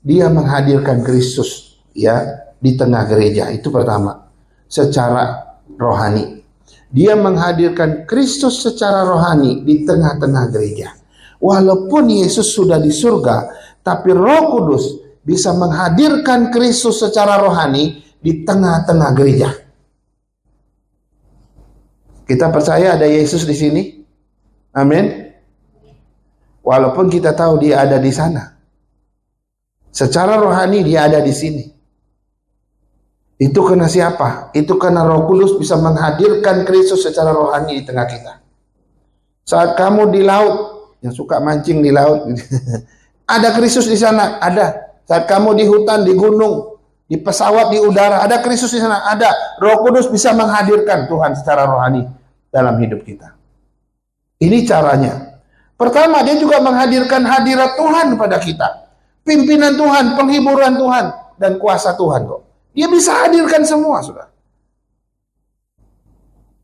dia menghadirkan Kristus ya di tengah gereja. Itu pertama. Secara rohani. Dia menghadirkan Kristus secara rohani di tengah-tengah gereja. Walaupun Yesus sudah di surga, tapi Roh Kudus bisa menghadirkan Kristus secara rohani di tengah-tengah gereja. Kita percaya ada Yesus di sini. Amin. Walaupun kita tahu dia ada di sana. Secara rohani dia ada di sini. Itu karena siapa? Itu karena Roh Kudus bisa menghadirkan Kristus secara rohani di tengah kita. Saat kamu di laut, yang suka mancing di laut, ada Kristus di sana, ada. Saat kamu di hutan, di gunung, di pesawat, di udara, ada Kristus di sana, ada. Roh Kudus bisa menghadirkan Tuhan secara rohani dalam hidup kita. Ini caranya. Pertama, dia juga menghadirkan hadirat Tuhan pada kita. Pimpinan Tuhan, penghiburan Tuhan, dan kuasa Tuhan kok. Dia bisa hadirkan semua, saudara.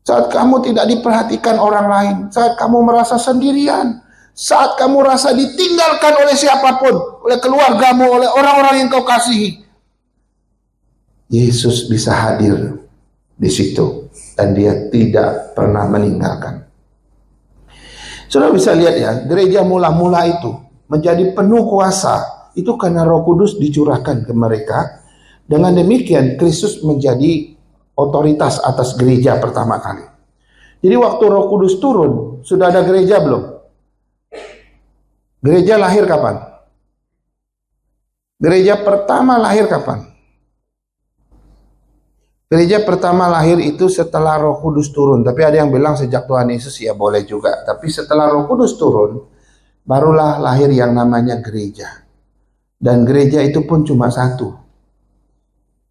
Saat kamu tidak diperhatikan orang lain, saat kamu merasa sendirian, saat kamu rasa ditinggalkan oleh siapapun, oleh keluargamu, oleh orang-orang yang kau kasihi, Yesus bisa hadir di situ dan dia tidak pernah meninggalkan. Saudara bisa lihat ya, gereja mula-mula itu menjadi penuh kuasa itu karena Roh Kudus dicurahkan ke mereka. Dengan demikian Kristus menjadi otoritas atas gereja pertama kali. Jadi waktu Roh Kudus turun, sudah ada gereja belum? Gereja lahir kapan? Gereja pertama lahir kapan? Gereja pertama lahir itu setelah Roh Kudus turun. Tapi ada yang bilang sejak Tuhan Yesus, ya boleh juga. Tapi setelah Roh Kudus turun, barulah lahir yang namanya gereja. Dan gereja itu pun cuma satu.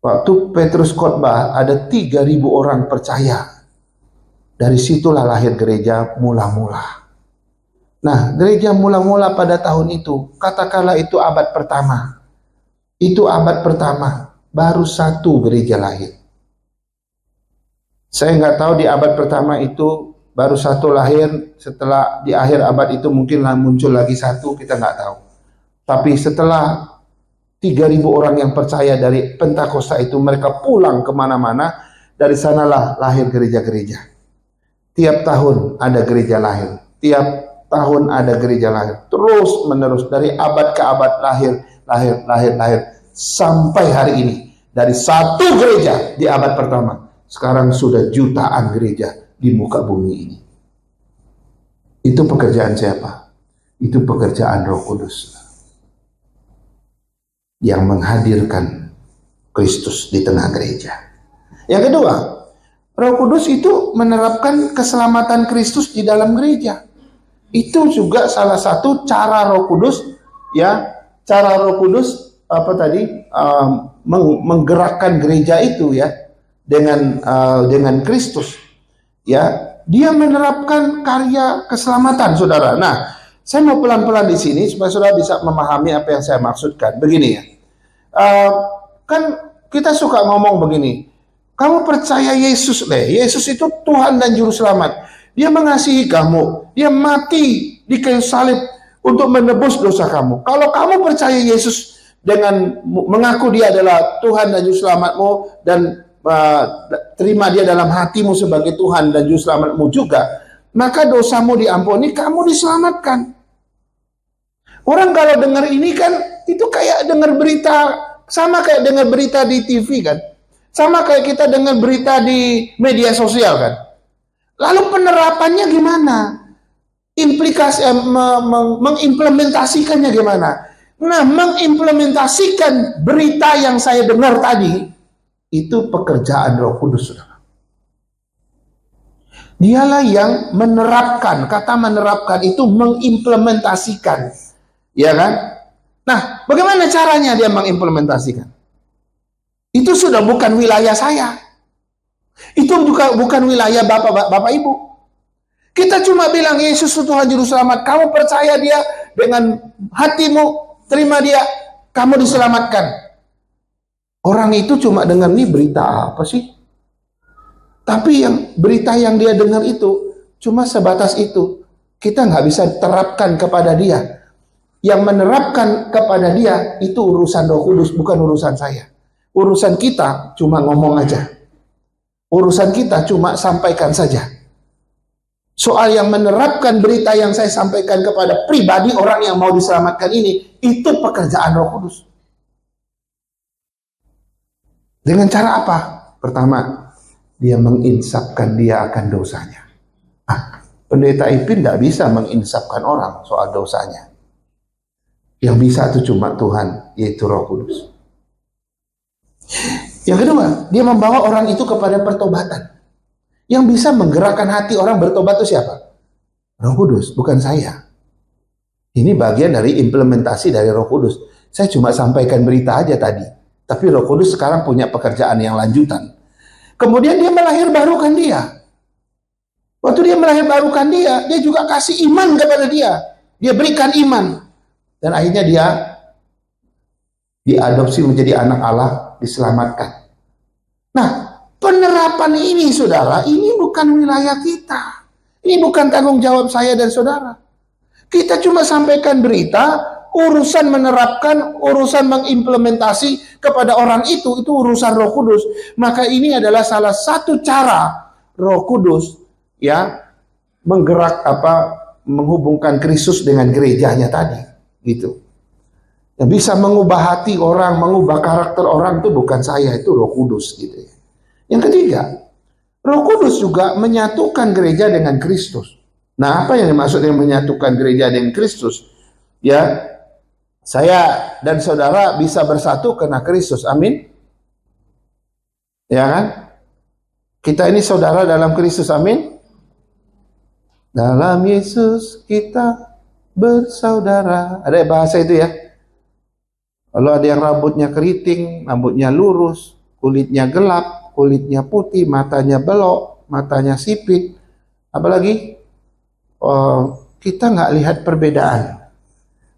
Waktu Petrus khotbah ada 3.000 orang percaya. Dari situlah lahir gereja mula-mula. Nah, gereja mula-mula pada tahun itu, katakanlah itu abad pertama. Itu abad pertama, baru satu gereja lahir. Saya nggak tahu di abad pertama itu baru satu lahir, setelah di akhir abad itu mungkinlah muncul lagi satu, kita nggak tahu. Tapi setelah 3.000 orang yang percaya dari Pentakosta itu, mereka pulang kemana-mana, dari sanalah lahir gereja-gereja. Tiap tahun ada gereja lahir, tiap tahun ada gereja lahir, terus menerus dari abad ke abad lahir, sampai hari ini. Dari satu gereja di abad pertama, sekarang sudah jutaan gereja di muka bumi ini. Itu pekerjaan siapa? Itu pekerjaan Roh Kudus yang menghadirkan Kristus di tengah gereja. Yang kedua, Roh Kudus itu menerapkan keselamatan Kristus di dalam gereja. Itu juga salah satu cara Roh Kudus, ya, cara Roh Kudus menggerakkan gereja itu, ya, dengan Kristus, ya. Dia menerapkan karya keselamatan, saudara. Nah, saya mau pelan-pelan di sini supaya saudara bisa memahami apa yang saya maksudkan. Begini ya, kan kita suka ngomong begini. Kamu percaya Yesus deh. Yesus itu Tuhan dan Juru Selamat. Dia mengasihi kamu. Dia mati di kayu salib untuk menebus dosa kamu. Kalau kamu percaya Yesus dengan mengaku dia adalah Tuhan dan Juru Selamatmu, dan terima dia dalam hatimu sebagai Tuhan dan Juru Selamatmu juga, maka dosamu diampuni, kamu diselamatkan. Orang kalau dengar ini kan, itu kayak dengar berita, sama kayak dengar berita di TV kan. Sama kayak kita dengar berita di media sosial kan. Lalu penerapannya gimana? Implikasi mengimplementasikannya gimana? Nah, mengimplementasikan berita yang saya dengar tadi, itu pekerjaan Roh Kudus, saudara. Dialah yang menerapkan, kata menerapkan itu mengimplementasikan, ya kan? Nah, bagaimana caranya dia mengimplementasikan? Itu sudah bukan wilayah saya. Itu juga bukan wilayah Bapak Ibu. Kita cuma bilang Yesus itu Tuhan Juru Selamat. Kamu percaya dia dengan hatimu, terima dia, kamu diselamatkan. Orang itu cuma dengar, nih berita apa sih? Tapi yang berita yang dia dengar itu cuma sebatas itu. Kita nggak bisa terapkan kepada dia. Yang menerapkan kepada dia itu urusan Roh Kudus, bukan urusan saya. Urusan kita cuma ngomong aja. Urusan kita cuma sampaikan saja. Soal yang menerapkan berita yang saya sampaikan kepada pribadi orang yang mau diselamatkan ini, itu pekerjaan Roh Kudus. Dengan cara apa? Pertama, dia menginsapkan dia akan dosanya. Pendeta Ipin tidak bisa menginsapkan orang soal dosanya. Yang bisa itu cuma Tuhan, yaitu Roh Kudus. Yang kedua, dia membawa orang itu kepada pertobatan. Yang bisa menggerakkan hati orang bertobat itu siapa? Roh Kudus, bukan saya. Ini bagian dari implementasi dari Roh Kudus. Saya cuma sampaikan berita aja tadi. Tapi Roh Kudus sekarang punya pekerjaan yang lanjutan. Kemudian dia melahirbarukan dia. Waktu dia melahirbarukan dia juga kasih iman kepada dia. Dia berikan iman. Dan akhirnya dia diadopsi menjadi anak Allah, diselamatkan. Nah, penerapan ini, saudara, ini bukan wilayah kita. Ini bukan tanggung jawab saya dan saudara. Kita cuma sampaikan berita, urusan menerapkan, urusan mengimplementasi kepada orang itu urusan Roh Kudus. Maka ini adalah salah satu cara Roh Kudus ya menghubungkan Kristus dengan gerejanya tadi, gitu. Yang bisa mengubah hati orang, mengubah karakter orang itu bukan saya, itu Roh Kudus, gitu ya. Yang ketiga, Roh Kudus juga menyatukan gereja dengan Kristus. Nah, apa yang dimaksud dengan menyatukan gereja dengan Kristus? Ya, saya dan saudara bisa bersatu karena Kristus. Amin. Ya kan? Kita ini saudara dalam Kristus. Amin. Dalam Yesus kita bersaudara. Ada bahasa itu ya. Kalau ada yang rambutnya keriting, rambutnya lurus, kulitnya gelap, kulitnya putih, matanya belok, matanya sipit, apalagi kita nggak lihat perbedaan.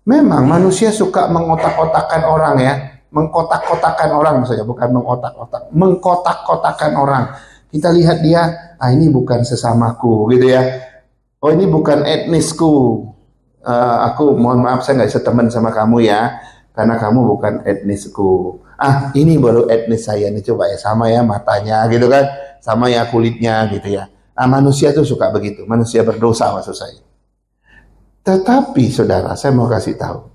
Memang manusia suka mengotak-kotakan orang ya, mengkotak-kotakan orang maksudnya, bukan mengotak-otak, mengkotak-kotakan orang. Kita lihat dia, ini bukan sesamaku, gitu ya. Oh, ini bukan etnisku. Aku mohon maaf, saya nggak bisa teman sama kamu ya, karena kamu bukan etnisku. Ini baru etnis saya nih, coba ya, sama ya matanya gitu kan, sama ya kulitnya gitu ya. Manusia tuh suka begitu, manusia berdosa maksud saya. Tetapi saudara, saya mau kasih tahu,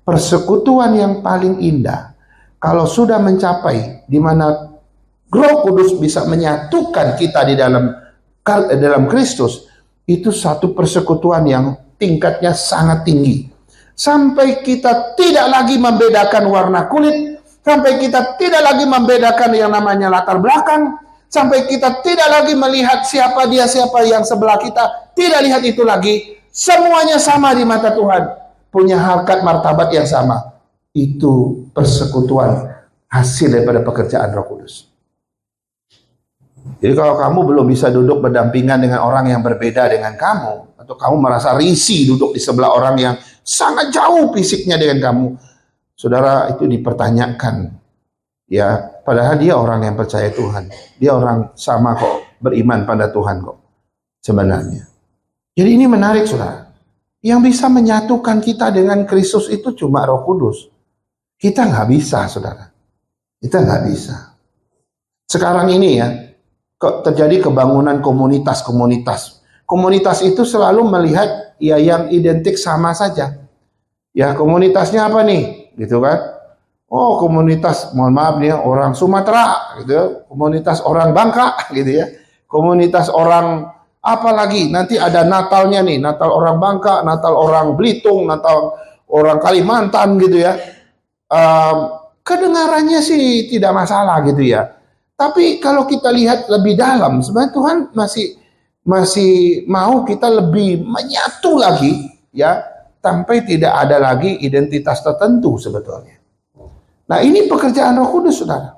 persekutuan yang paling indah, kalau sudah mencapai di mana Roh Kudus bisa menyatukan kita di dalam Kristus, itu satu persekutuan yang tingkatnya sangat tinggi. Sampai kita tidak lagi membedakan warna kulit, sampai kita tidak lagi membedakan yang namanya latar belakang, sampai kita tidak lagi melihat siapa dia, siapa yang sebelah kita, tidak lihat itu lagi. Semuanya sama di mata Tuhan, punya harkat martabat yang sama. Itu persekutuan hasil daripada pekerjaan Roh Kudus. Jadi kalau kamu belum bisa duduk berdampingan dengan orang yang berbeda dengan kamu, atau kamu merasa risih duduk di sebelah orang yang sangat jauh fisiknya dengan kamu, saudara, itu dipertanyakan. Ya, padahal dia orang yang percaya Tuhan. Dia orang sama kok, beriman pada Tuhan kok sebenarnya. Jadi ini menarik, saudara. Yang bisa menyatukan kita dengan Kristus itu cuma Roh Kudus. Kita nggak bisa, saudara. Kita nggak bisa. Sekarang ini ya, kok terjadi kebangunan komunitas-komunitas. Komunitas itu selalu melihat ya yang identik sama saja. Ya, komunitasnya apa nih? Gitu kan? Oh, komunitas, mohon maaf nih, orang Sumatera gitu. Komunitas orang Bangka gitu ya. Komunitas orang apa lagi? Nanti ada Natalnya nih, Natal orang Bangka, Natal orang Belitung, Natal orang Kalimantan gitu ya. Kedengarannya sih tidak masalah gitu ya. Tapi kalau kita lihat lebih dalam, sebenarnya Tuhan masih mau kita lebih menyatu lagi ya, sampai tidak ada lagi identitas tertentu sebetulnya. Nah, ini pekerjaan Roh Kudus, Saudara.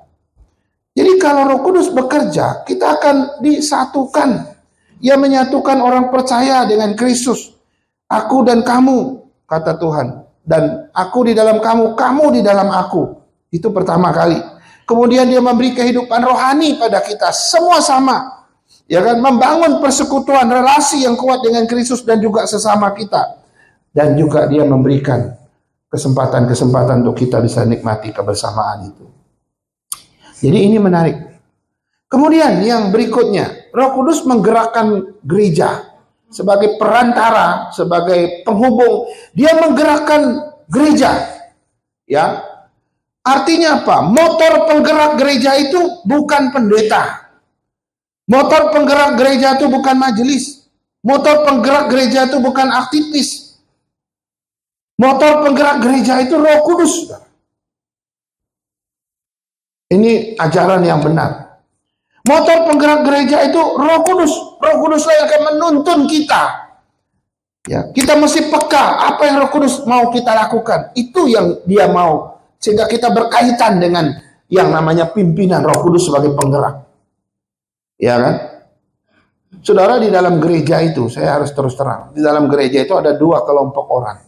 Jadi kalau Roh Kudus bekerja, kita akan disatukan. Ia menyatukan orang percaya dengan Kristus. Aku dan kamu, kata Tuhan. Dan aku di dalam kamu, kamu di dalam aku. Itu pertama kali. Kemudian dia memberi kehidupan rohani pada kita. Semua sama. Ya kan? Membangun persekutuan, relasi yang kuat dengan Kristus dan juga sesama kita. Dan juga dia memberikan kesempatan-kesempatan untuk kita bisa nikmati kebersamaan itu. Jadi ini menarik. Kemudian yang berikutnya, Roh Kudus menggerakkan gereja sebagai perantara, sebagai penghubung. Dia menggerakkan gereja. Ya. Artinya apa? Motor penggerak gereja itu bukan pendeta. Motor penggerak gereja itu bukan majelis. Motor penggerak gereja itu bukan aktivis. Motor penggerak gereja itu Roh Kudus. Ini ajaran yang benar. Motor penggerak gereja itu Roh Kudus. Roh Kuduslah yang akan menuntun kita. Ya, kita mesti peka apa yang Roh Kudus mau kita lakukan. Itu yang dia mau. Sehingga kita berkaitan dengan yang namanya pimpinan Roh Kudus sebagai penggerak. Ya kan? Saudara, di dalam gereja itu, saya harus terus terang. Di dalam gereja itu ada dua kelompok orang.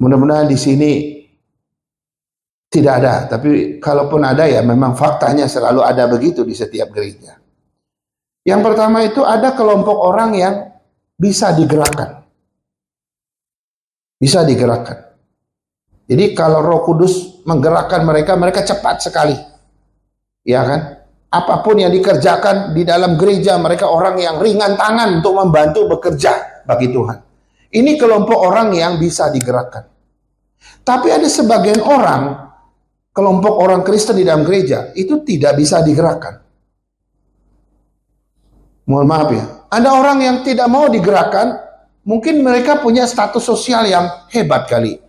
Mudah-mudahan di sini tidak ada. Tapi kalaupun ada ya memang faktanya selalu ada begitu di setiap gereja. Yang pertama itu ada kelompok orang yang bisa digerakkan. Bisa digerakkan. Jadi kalau Roh Kudus menggerakkan mereka, mereka cepat sekali. Ya kan? Apapun yang dikerjakan di dalam gereja, mereka orang yang ringan tangan untuk membantu bekerja bagi Tuhan. Ini kelompok orang yang bisa digerakkan. Tapi ada sebagian orang, kelompok orang Kristen di dalam gereja, itu tidak bisa digerakkan. Mohon maaf ya. Ada orang yang tidak mau digerakkan, mungkin mereka punya status sosial yang hebat kali.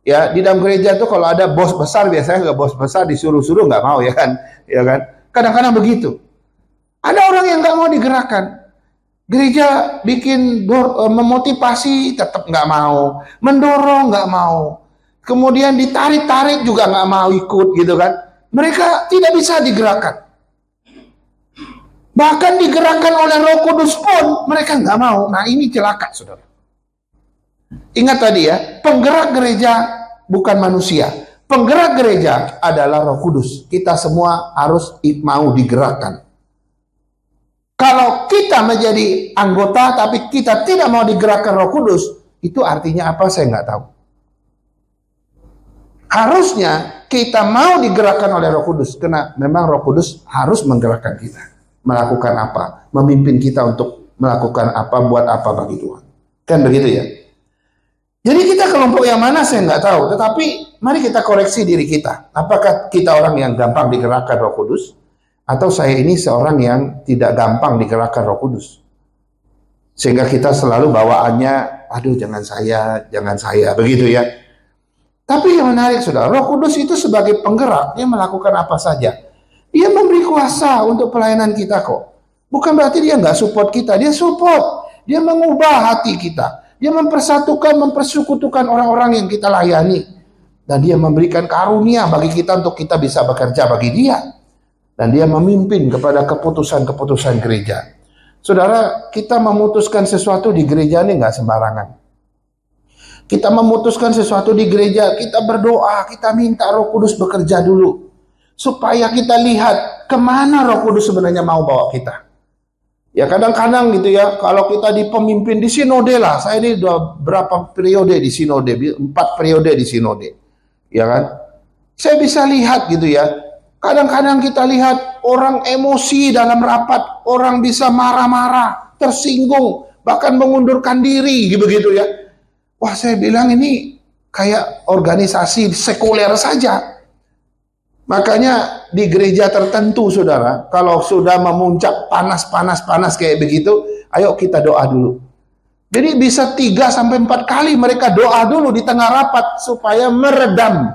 Ya, di dalam gereja itu kalau ada bos besar, biasanya nggak bos besar disuruh-suruh nggak mau, ya kan? Ya kan? Kadang-kadang begitu. Ada orang yang nggak mau digerakkan. Gereja bikin memotivasi tetap nggak mau, mendorong nggak mau, kemudian ditarik-tarik juga nggak mau ikut gitu kan? Mereka tidak bisa digerakkan. Bahkan digerakkan oleh Roh Kudus pun mereka nggak mau. Nah, ini celaka, saudara. Ingat tadi ya, penggerak gereja bukan manusia. Penggerak gereja adalah Roh Kudus. Kita semua harus mau digerakkan. Kalau kita menjadi anggota tapi kita tidak mau digerakkan Roh Kudus, itu artinya apa saya nggak tahu. Harusnya kita mau digerakkan oleh Roh Kudus, karena memang Roh Kudus harus menggerakkan kita. Melakukan apa? Memimpin kita untuk melakukan apa, buat apa bagi Tuhan. Kan begitu ya? Jadi kita kelompok yang mana saya nggak tahu, tetapi mari kita koreksi diri kita. Apakah kita orang yang gampang digerakkan Roh Kudus, atau saya ini seorang yang tidak gampang digerakkan Roh Kudus? Sehingga kita selalu bawaannya, aduh jangan saya, begitu ya. Tapi yang menarik saudara, Roh Kudus itu sebagai penggerak, dia melakukan apa saja. Dia memberi kuasa untuk pelayanan kita kok. Bukan berarti dia nggak support kita, dia support. Dia mengubah hati kita. Dia mempersatukan, mempersekutukan orang-orang yang kita layani. Dan dia memberikan karunia bagi kita untuk kita bisa bekerja bagi dia. Dan dia memimpin kepada keputusan-keputusan gereja. Saudara, kita memutuskan sesuatu di gereja ini nggak sembarangan. Kita memutuskan sesuatu di gereja, kita berdoa, kita minta Roh Kudus bekerja dulu. Supaya kita lihat kemana Roh Kudus sebenarnya mau bawa kita. Ya kadang-kadang gitu ya, kalau kita pemimpin di sinode lah, saya ini udah berapa periode di sinode, 4 periode di sinode, ya kan? Saya bisa lihat gitu ya, kadang-kadang kita lihat orang emosi dalam rapat, orang bisa marah-marah, tersinggung, bahkan mengundurkan diri, begitu ya. Wah, saya bilang ini kayak organisasi sekuler saja. Makanya di gereja tertentu saudara, kalau sudah memuncak panas kayak begitu, ayo kita doa dulu. Jadi bisa 3 sampai 4 kali mereka doa dulu di tengah rapat supaya meredam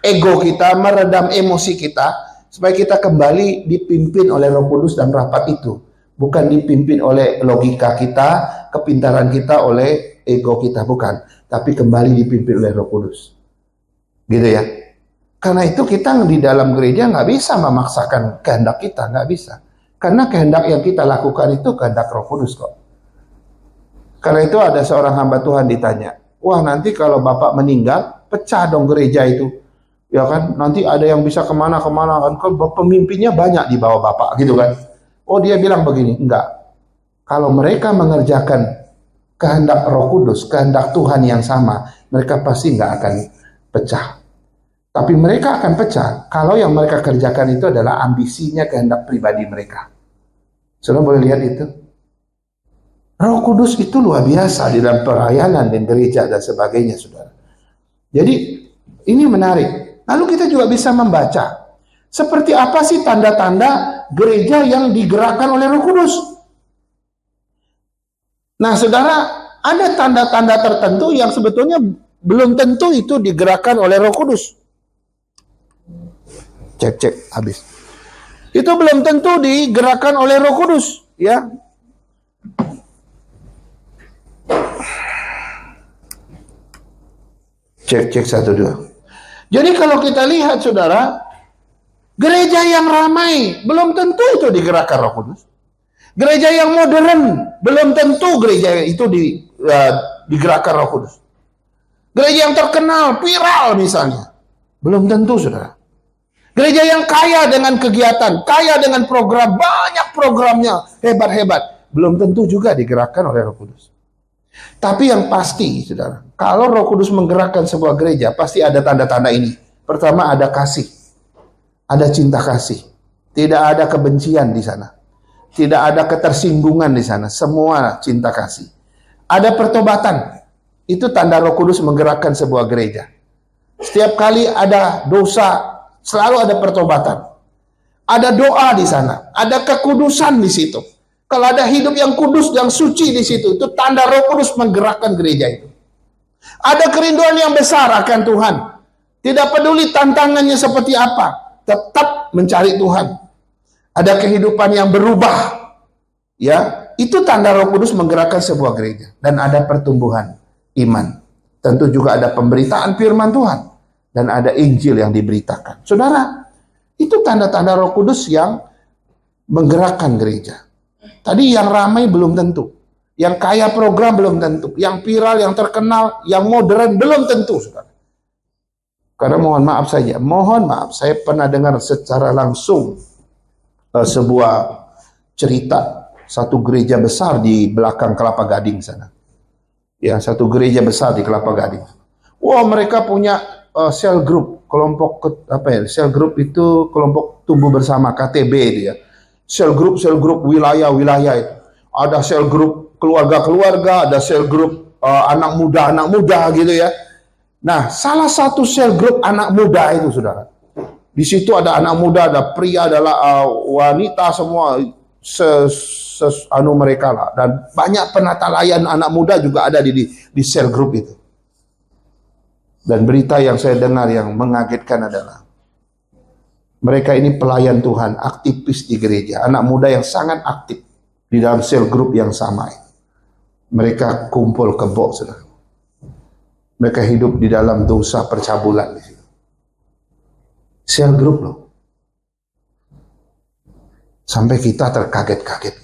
ego kita, meredam emosi kita, supaya kita kembali dipimpin oleh Roh Kudus dan rapat itu. Bukan dipimpin oleh logika kita, kepintaran kita, oleh ego kita, bukan. Tapi kembali dipimpin oleh Roh Kudus. Gitu ya. Karena itu kita di dalam gereja nggak bisa memaksakan kehendak kita, nggak bisa. Karena kehendak yang kita lakukan itu kehendak Roh Kudus kok. Karena itu ada seorang hamba Tuhan ditanya, wah nanti kalau Bapak meninggal, pecah dong gereja itu. Ya kan, nanti ada yang bisa kemana-kemana kan, pemimpinnya banyak di bawah Bapak gitu kan. Oh dia bilang begini, enggak. Kalau mereka mengerjakan kehendak Roh Kudus, kehendak Tuhan yang sama, mereka pasti nggak akan pecah. Tapi mereka akan pecah kalau yang mereka kerjakan itu adalah ambisinya, kehendak pribadi mereka. Saudara boleh lihat itu. Roh Kudus itu luar biasa di dalam pelayanan dan gereja dan sebagainya, saudara. Jadi ini menarik. Lalu kita juga bisa membaca seperti apa sih tanda-tanda gereja yang digerakkan oleh Roh Kudus. Nah, saudara, ada tanda-tanda tertentu yang sebetulnya belum tentu itu digerakkan oleh Roh Kudus. Cek habis. Itu belum tentu digerakkan oleh Roh Kudus, ya. Cek 1 2. Jadi kalau kita lihat saudara, gereja yang ramai belum tentu itu digerakkan Roh Kudus. Gereja yang modern belum tentu gereja itu digerakkan Roh Kudus. Gereja yang terkenal, viral misalnya, belum tentu saudara. Gereja yang kaya dengan kegiatan, kaya dengan program, banyak programnya, hebat-hebat, belum tentu juga digerakkan oleh Roh Kudus. Tapi yang pasti, saudara, kalau Roh Kudus menggerakkan sebuah gereja, pasti ada tanda-tanda ini. Pertama, ada kasih, ada cinta kasih, tidak ada kebencian di sana, tidak ada ketersinggungan di sana, semua cinta kasih. Ada pertobatan, itu tanda Roh Kudus menggerakkan sebuah gereja. Setiap kali ada dosa, selalu ada pertobatan. Ada doa di sana, ada kekudusan di situ. Kalau ada hidup yang kudus, yang suci di situ, itu tanda Roh Kudus menggerakkan gereja itu. Ada kerinduan yang besar akan Tuhan. Tidak peduli tantangannya seperti apa, tetap mencari Tuhan. Ada kehidupan yang berubah. Ya, itu tanda Roh Kudus menggerakkan sebuah gereja. Dan ada pertumbuhan iman. Tentu juga ada pemberitaan firman Tuhan. Dan ada Injil yang diberitakan. Saudara, itu tanda-tanda Roh Kudus yang menggerakkan gereja. Tadi yang ramai belum tentu, yang kaya program belum tentu, yang viral, yang terkenal, yang modern belum tentu, saudara. Karena mohon maaf, saya pernah dengar secara langsung sebuah cerita satu gereja besar di belakang Kelapa Gading sana. Ya, satu gereja besar di Kelapa Gading. Wah, mereka punya sel group, sel group itu kelompok tumbuh bersama, KTB dia. Sel grup wilayah-wilayah itu. Ada sel grup keluarga-keluarga, ada sel grup anak muda gitu ya. Nah, salah satu sel grup anak muda itu, saudara. Di situ ada anak muda, ada pria, ada wanita, semua mereka lah. Dan banyak penata layan anak muda juga ada di sel grup itu. Dan berita yang saya dengar yang mengagetkan adalah mereka ini pelayan Tuhan, aktivis di gereja, anak muda yang sangat aktif di dalam sel grup yang sama. Mereka kumpul kebo, saudara. Mereka hidup di dalam dosa percabulan di situ. Sel grup loh. Sampai kita terkaget-kaget.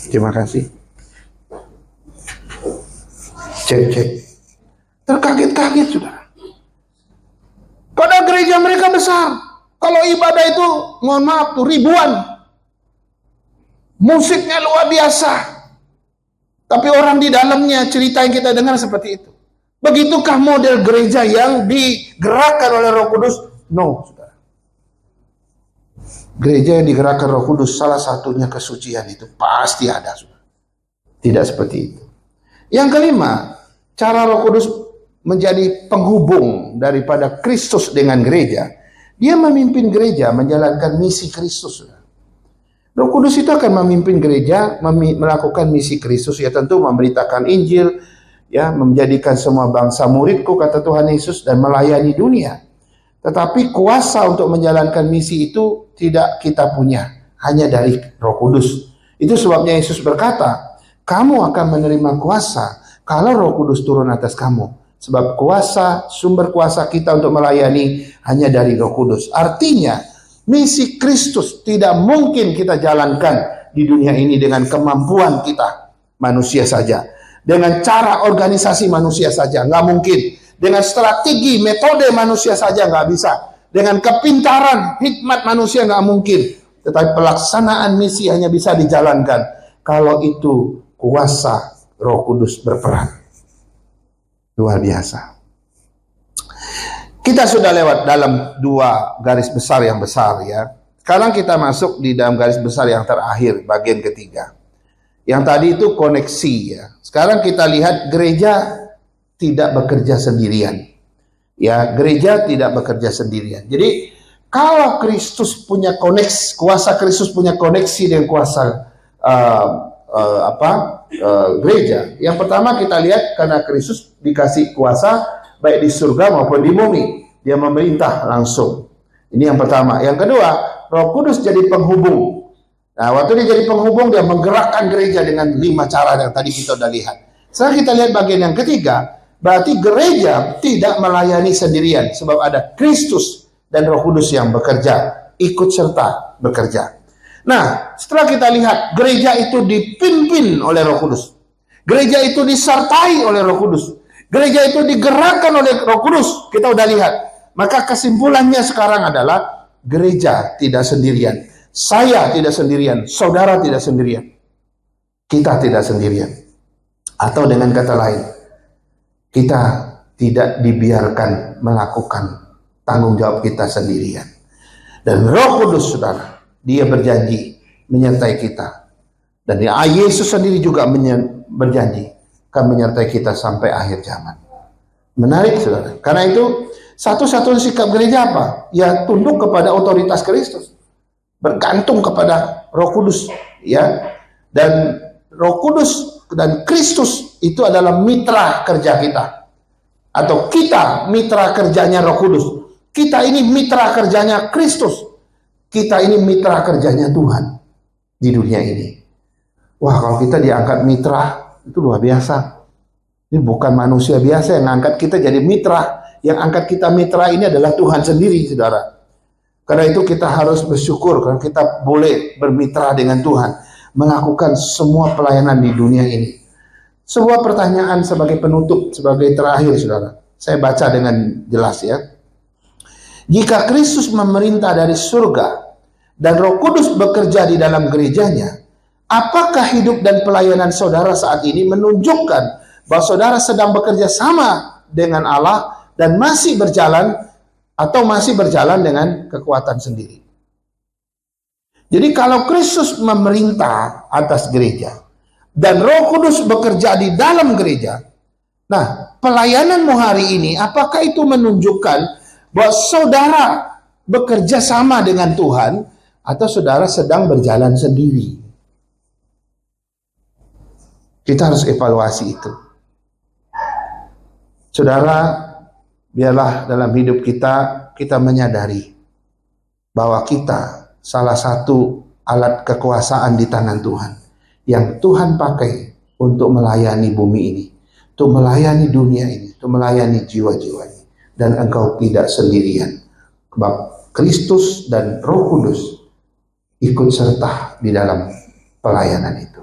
Terima kasih. Cek. Terkaget-kaget, saudara. Pada gereja mereka besar. Kalau ibadah itu, mohon maaf tuh, ribuan. Musiknya luar biasa. Tapi orang di dalamnya, cerita yang kita dengar seperti itu. Begitukah model gereja yang digerakkan oleh Roh Kudus? No, saudara. Gereja yang digerakkan Roh Kudus, salah satunya kesucian itu. Pasti ada, saudara. Tidak seperti itu. Yang kelima, cara Roh Kudus menjadi penghubung daripada Kristus dengan gereja. Dia memimpin gereja menjalankan misi Kristus. Roh Kudus itu akan memimpin gereja, melakukan misi Kristus, ya tentu memberitakan Injil, ya menjadikan semua bangsa muridku, kata Tuhan Yesus, dan melayani dunia. Tetapi kuasa untuk menjalankan misi itu tidak kita punya, hanya dari Roh Kudus. Itu sebabnya Yesus berkata, kamu akan menerima kuasa kalau Roh Kudus turun atas kamu. Sebab kuasa, sumber kuasa kita untuk melayani hanya dari Roh Kudus. Artinya, misi Kristus tidak mungkin kita jalankan di dunia ini dengan kemampuan kita manusia saja, dengan cara organisasi manusia saja, nggak mungkin. Dengan strategi, metode manusia saja nggak bisa. Dengan kepintaran, hikmat manusia nggak mungkin. Tetapi pelaksanaan misi hanya bisa dijalankan kalau itu kuasa Roh Kudus berperan. Luar biasa. Kita sudah lewat dalam dua garis besar yang besar, ya. Sekarang kita masuk di dalam garis besar yang terakhir, bagian ketiga. Yang tadi itu koneksi, ya. Sekarang kita lihat gereja tidak bekerja sendirian. Ya, gereja tidak bekerja sendirian. Jadi kalau Kristus punya koneksi, kuasa Kristus punya koneksi dengan kuasa gereja. Yang pertama kita lihat karena Kristus dikasih kuasa baik di surga maupun di bumi, dia memerintah langsung. Ini yang pertama. Yang kedua, Roh Kudus jadi penghubung. Nah, waktu dia jadi penghubung, dia menggerakkan gereja dengan 5 cara yang tadi kita udah lihat. Sekarang kita lihat bagian yang ketiga, berarti gereja tidak melayani sendirian, sebab ada Kristus dan Roh Kudus yang bekerja, ikut serta bekerja. Nah, setelah kita lihat gereja itu dipimpin oleh Roh Kudus, gereja itu disertai oleh Roh Kudus, gereja itu digerakkan oleh Roh Kudus, kita udah lihat. Maka kesimpulannya sekarang adalah gereja tidak sendirian. Saya tidak sendirian, saudara tidak sendirian. Kita tidak sendirian. Atau dengan kata lain, kita tidak dibiarkan melakukan tanggung jawab kita sendirian. Dan Roh Kudus, saudara, dia berjanji menyertai kita. Dan Yesus sendiri juga berjanji akan menyertai kita sampai akhir zaman. Menarik, saudara. Karena itu satu-satunya sikap gereja apa? Ya tunduk kepada otoritas Kristus, bergantung kepada Roh Kudus, ya. Dan Roh Kudus dan Kristus itu adalah mitra kerja kita, atau kita mitra kerjanya Roh Kudus. Kita ini mitra kerjanya Kristus. Kita ini mitra kerjanya Tuhan di dunia ini. Wah, kalau kita diangkat mitra, itu luar biasa. Ini bukan manusia biasa yang angkat kita jadi mitra. Yang angkat kita mitra ini adalah Tuhan sendiri, saudara. Karena itu kita harus bersyukur karena kita boleh bermitra dengan Tuhan, melakukan semua pelayanan di dunia ini. Sebuah pertanyaan sebagai penutup, sebagai terakhir, saudara. Saya baca dengan jelas, ya. Jika Kristus memerintah dari surga dan Roh Kudus bekerja di dalam gerejanya, apakah hidup dan pelayanan saudara saat ini menunjukkan bahwa saudara sedang bekerja sama dengan Allah dan masih berjalan dengan kekuatan sendiri? Jadi kalau Kristus memerintah atas gereja dan Roh Kudus bekerja di dalam gereja, nah, pelayananmu hari ini apakah itu menunjukkan bahwa saudara bekerja sama dengan Tuhan atau saudara sedang berjalan sendiri? Kita harus evaluasi itu. Saudara, biarlah dalam hidup kita menyadari bahwa kita salah satu alat kekuasaan di tangan Tuhan yang Tuhan pakai untuk melayani bumi ini, untuk melayani dunia ini, untuk melayani jiwa-jiwa ini. Dan engkau tidak sendirian, sebab Kristus dan Roh Kudus ikut serta di dalam pelayanan itu.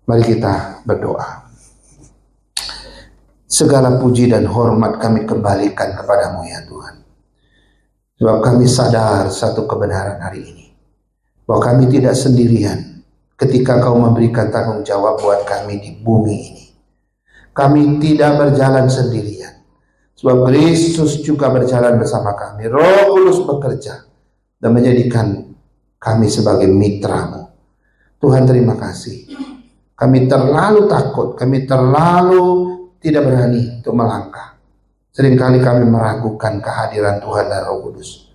Mari kita berdoa. Segala puji dan hormat kami kembalikan kepadamu, ya Tuhan. Sebab kami sadar satu kebenaran hari ini, bahwa kami tidak sendirian ketika Kau memberikan tanggung jawab buat kami di bumi ini. Kami tidak berjalan sendirian, sebab Kristus juga berjalan bersama kami. Roh Kudus bekerja dan menjadikan kami sebagai mitra-Mu. Tuhan, terima kasih. Kami terlalu takut, kami terlalu tidak berani untuk melangkah. Seringkali kami meragukan kehadiran Tuhan dan Roh Kudus.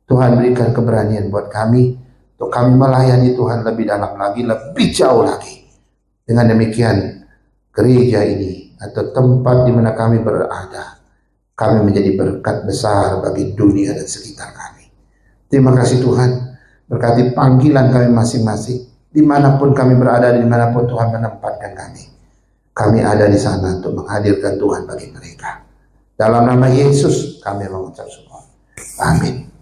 Tuhan, berikan keberanian buat kami untuk kami melayani Tuhan lebih dalam lagi, lebih jauh lagi. Dengan demikian, gereja ini atau tempat di mana kami berada, kami menjadi berkat besar bagi dunia dan sekitar kami. Terima kasih Tuhan, berkati panggilan kami masing-masing, dimanapun kami berada, dimanapun Tuhan menempatkan kami. Kami ada di sana untuk menghadirkan Tuhan bagi mereka. Dalam nama Yesus kami mengucap syukur. Amin.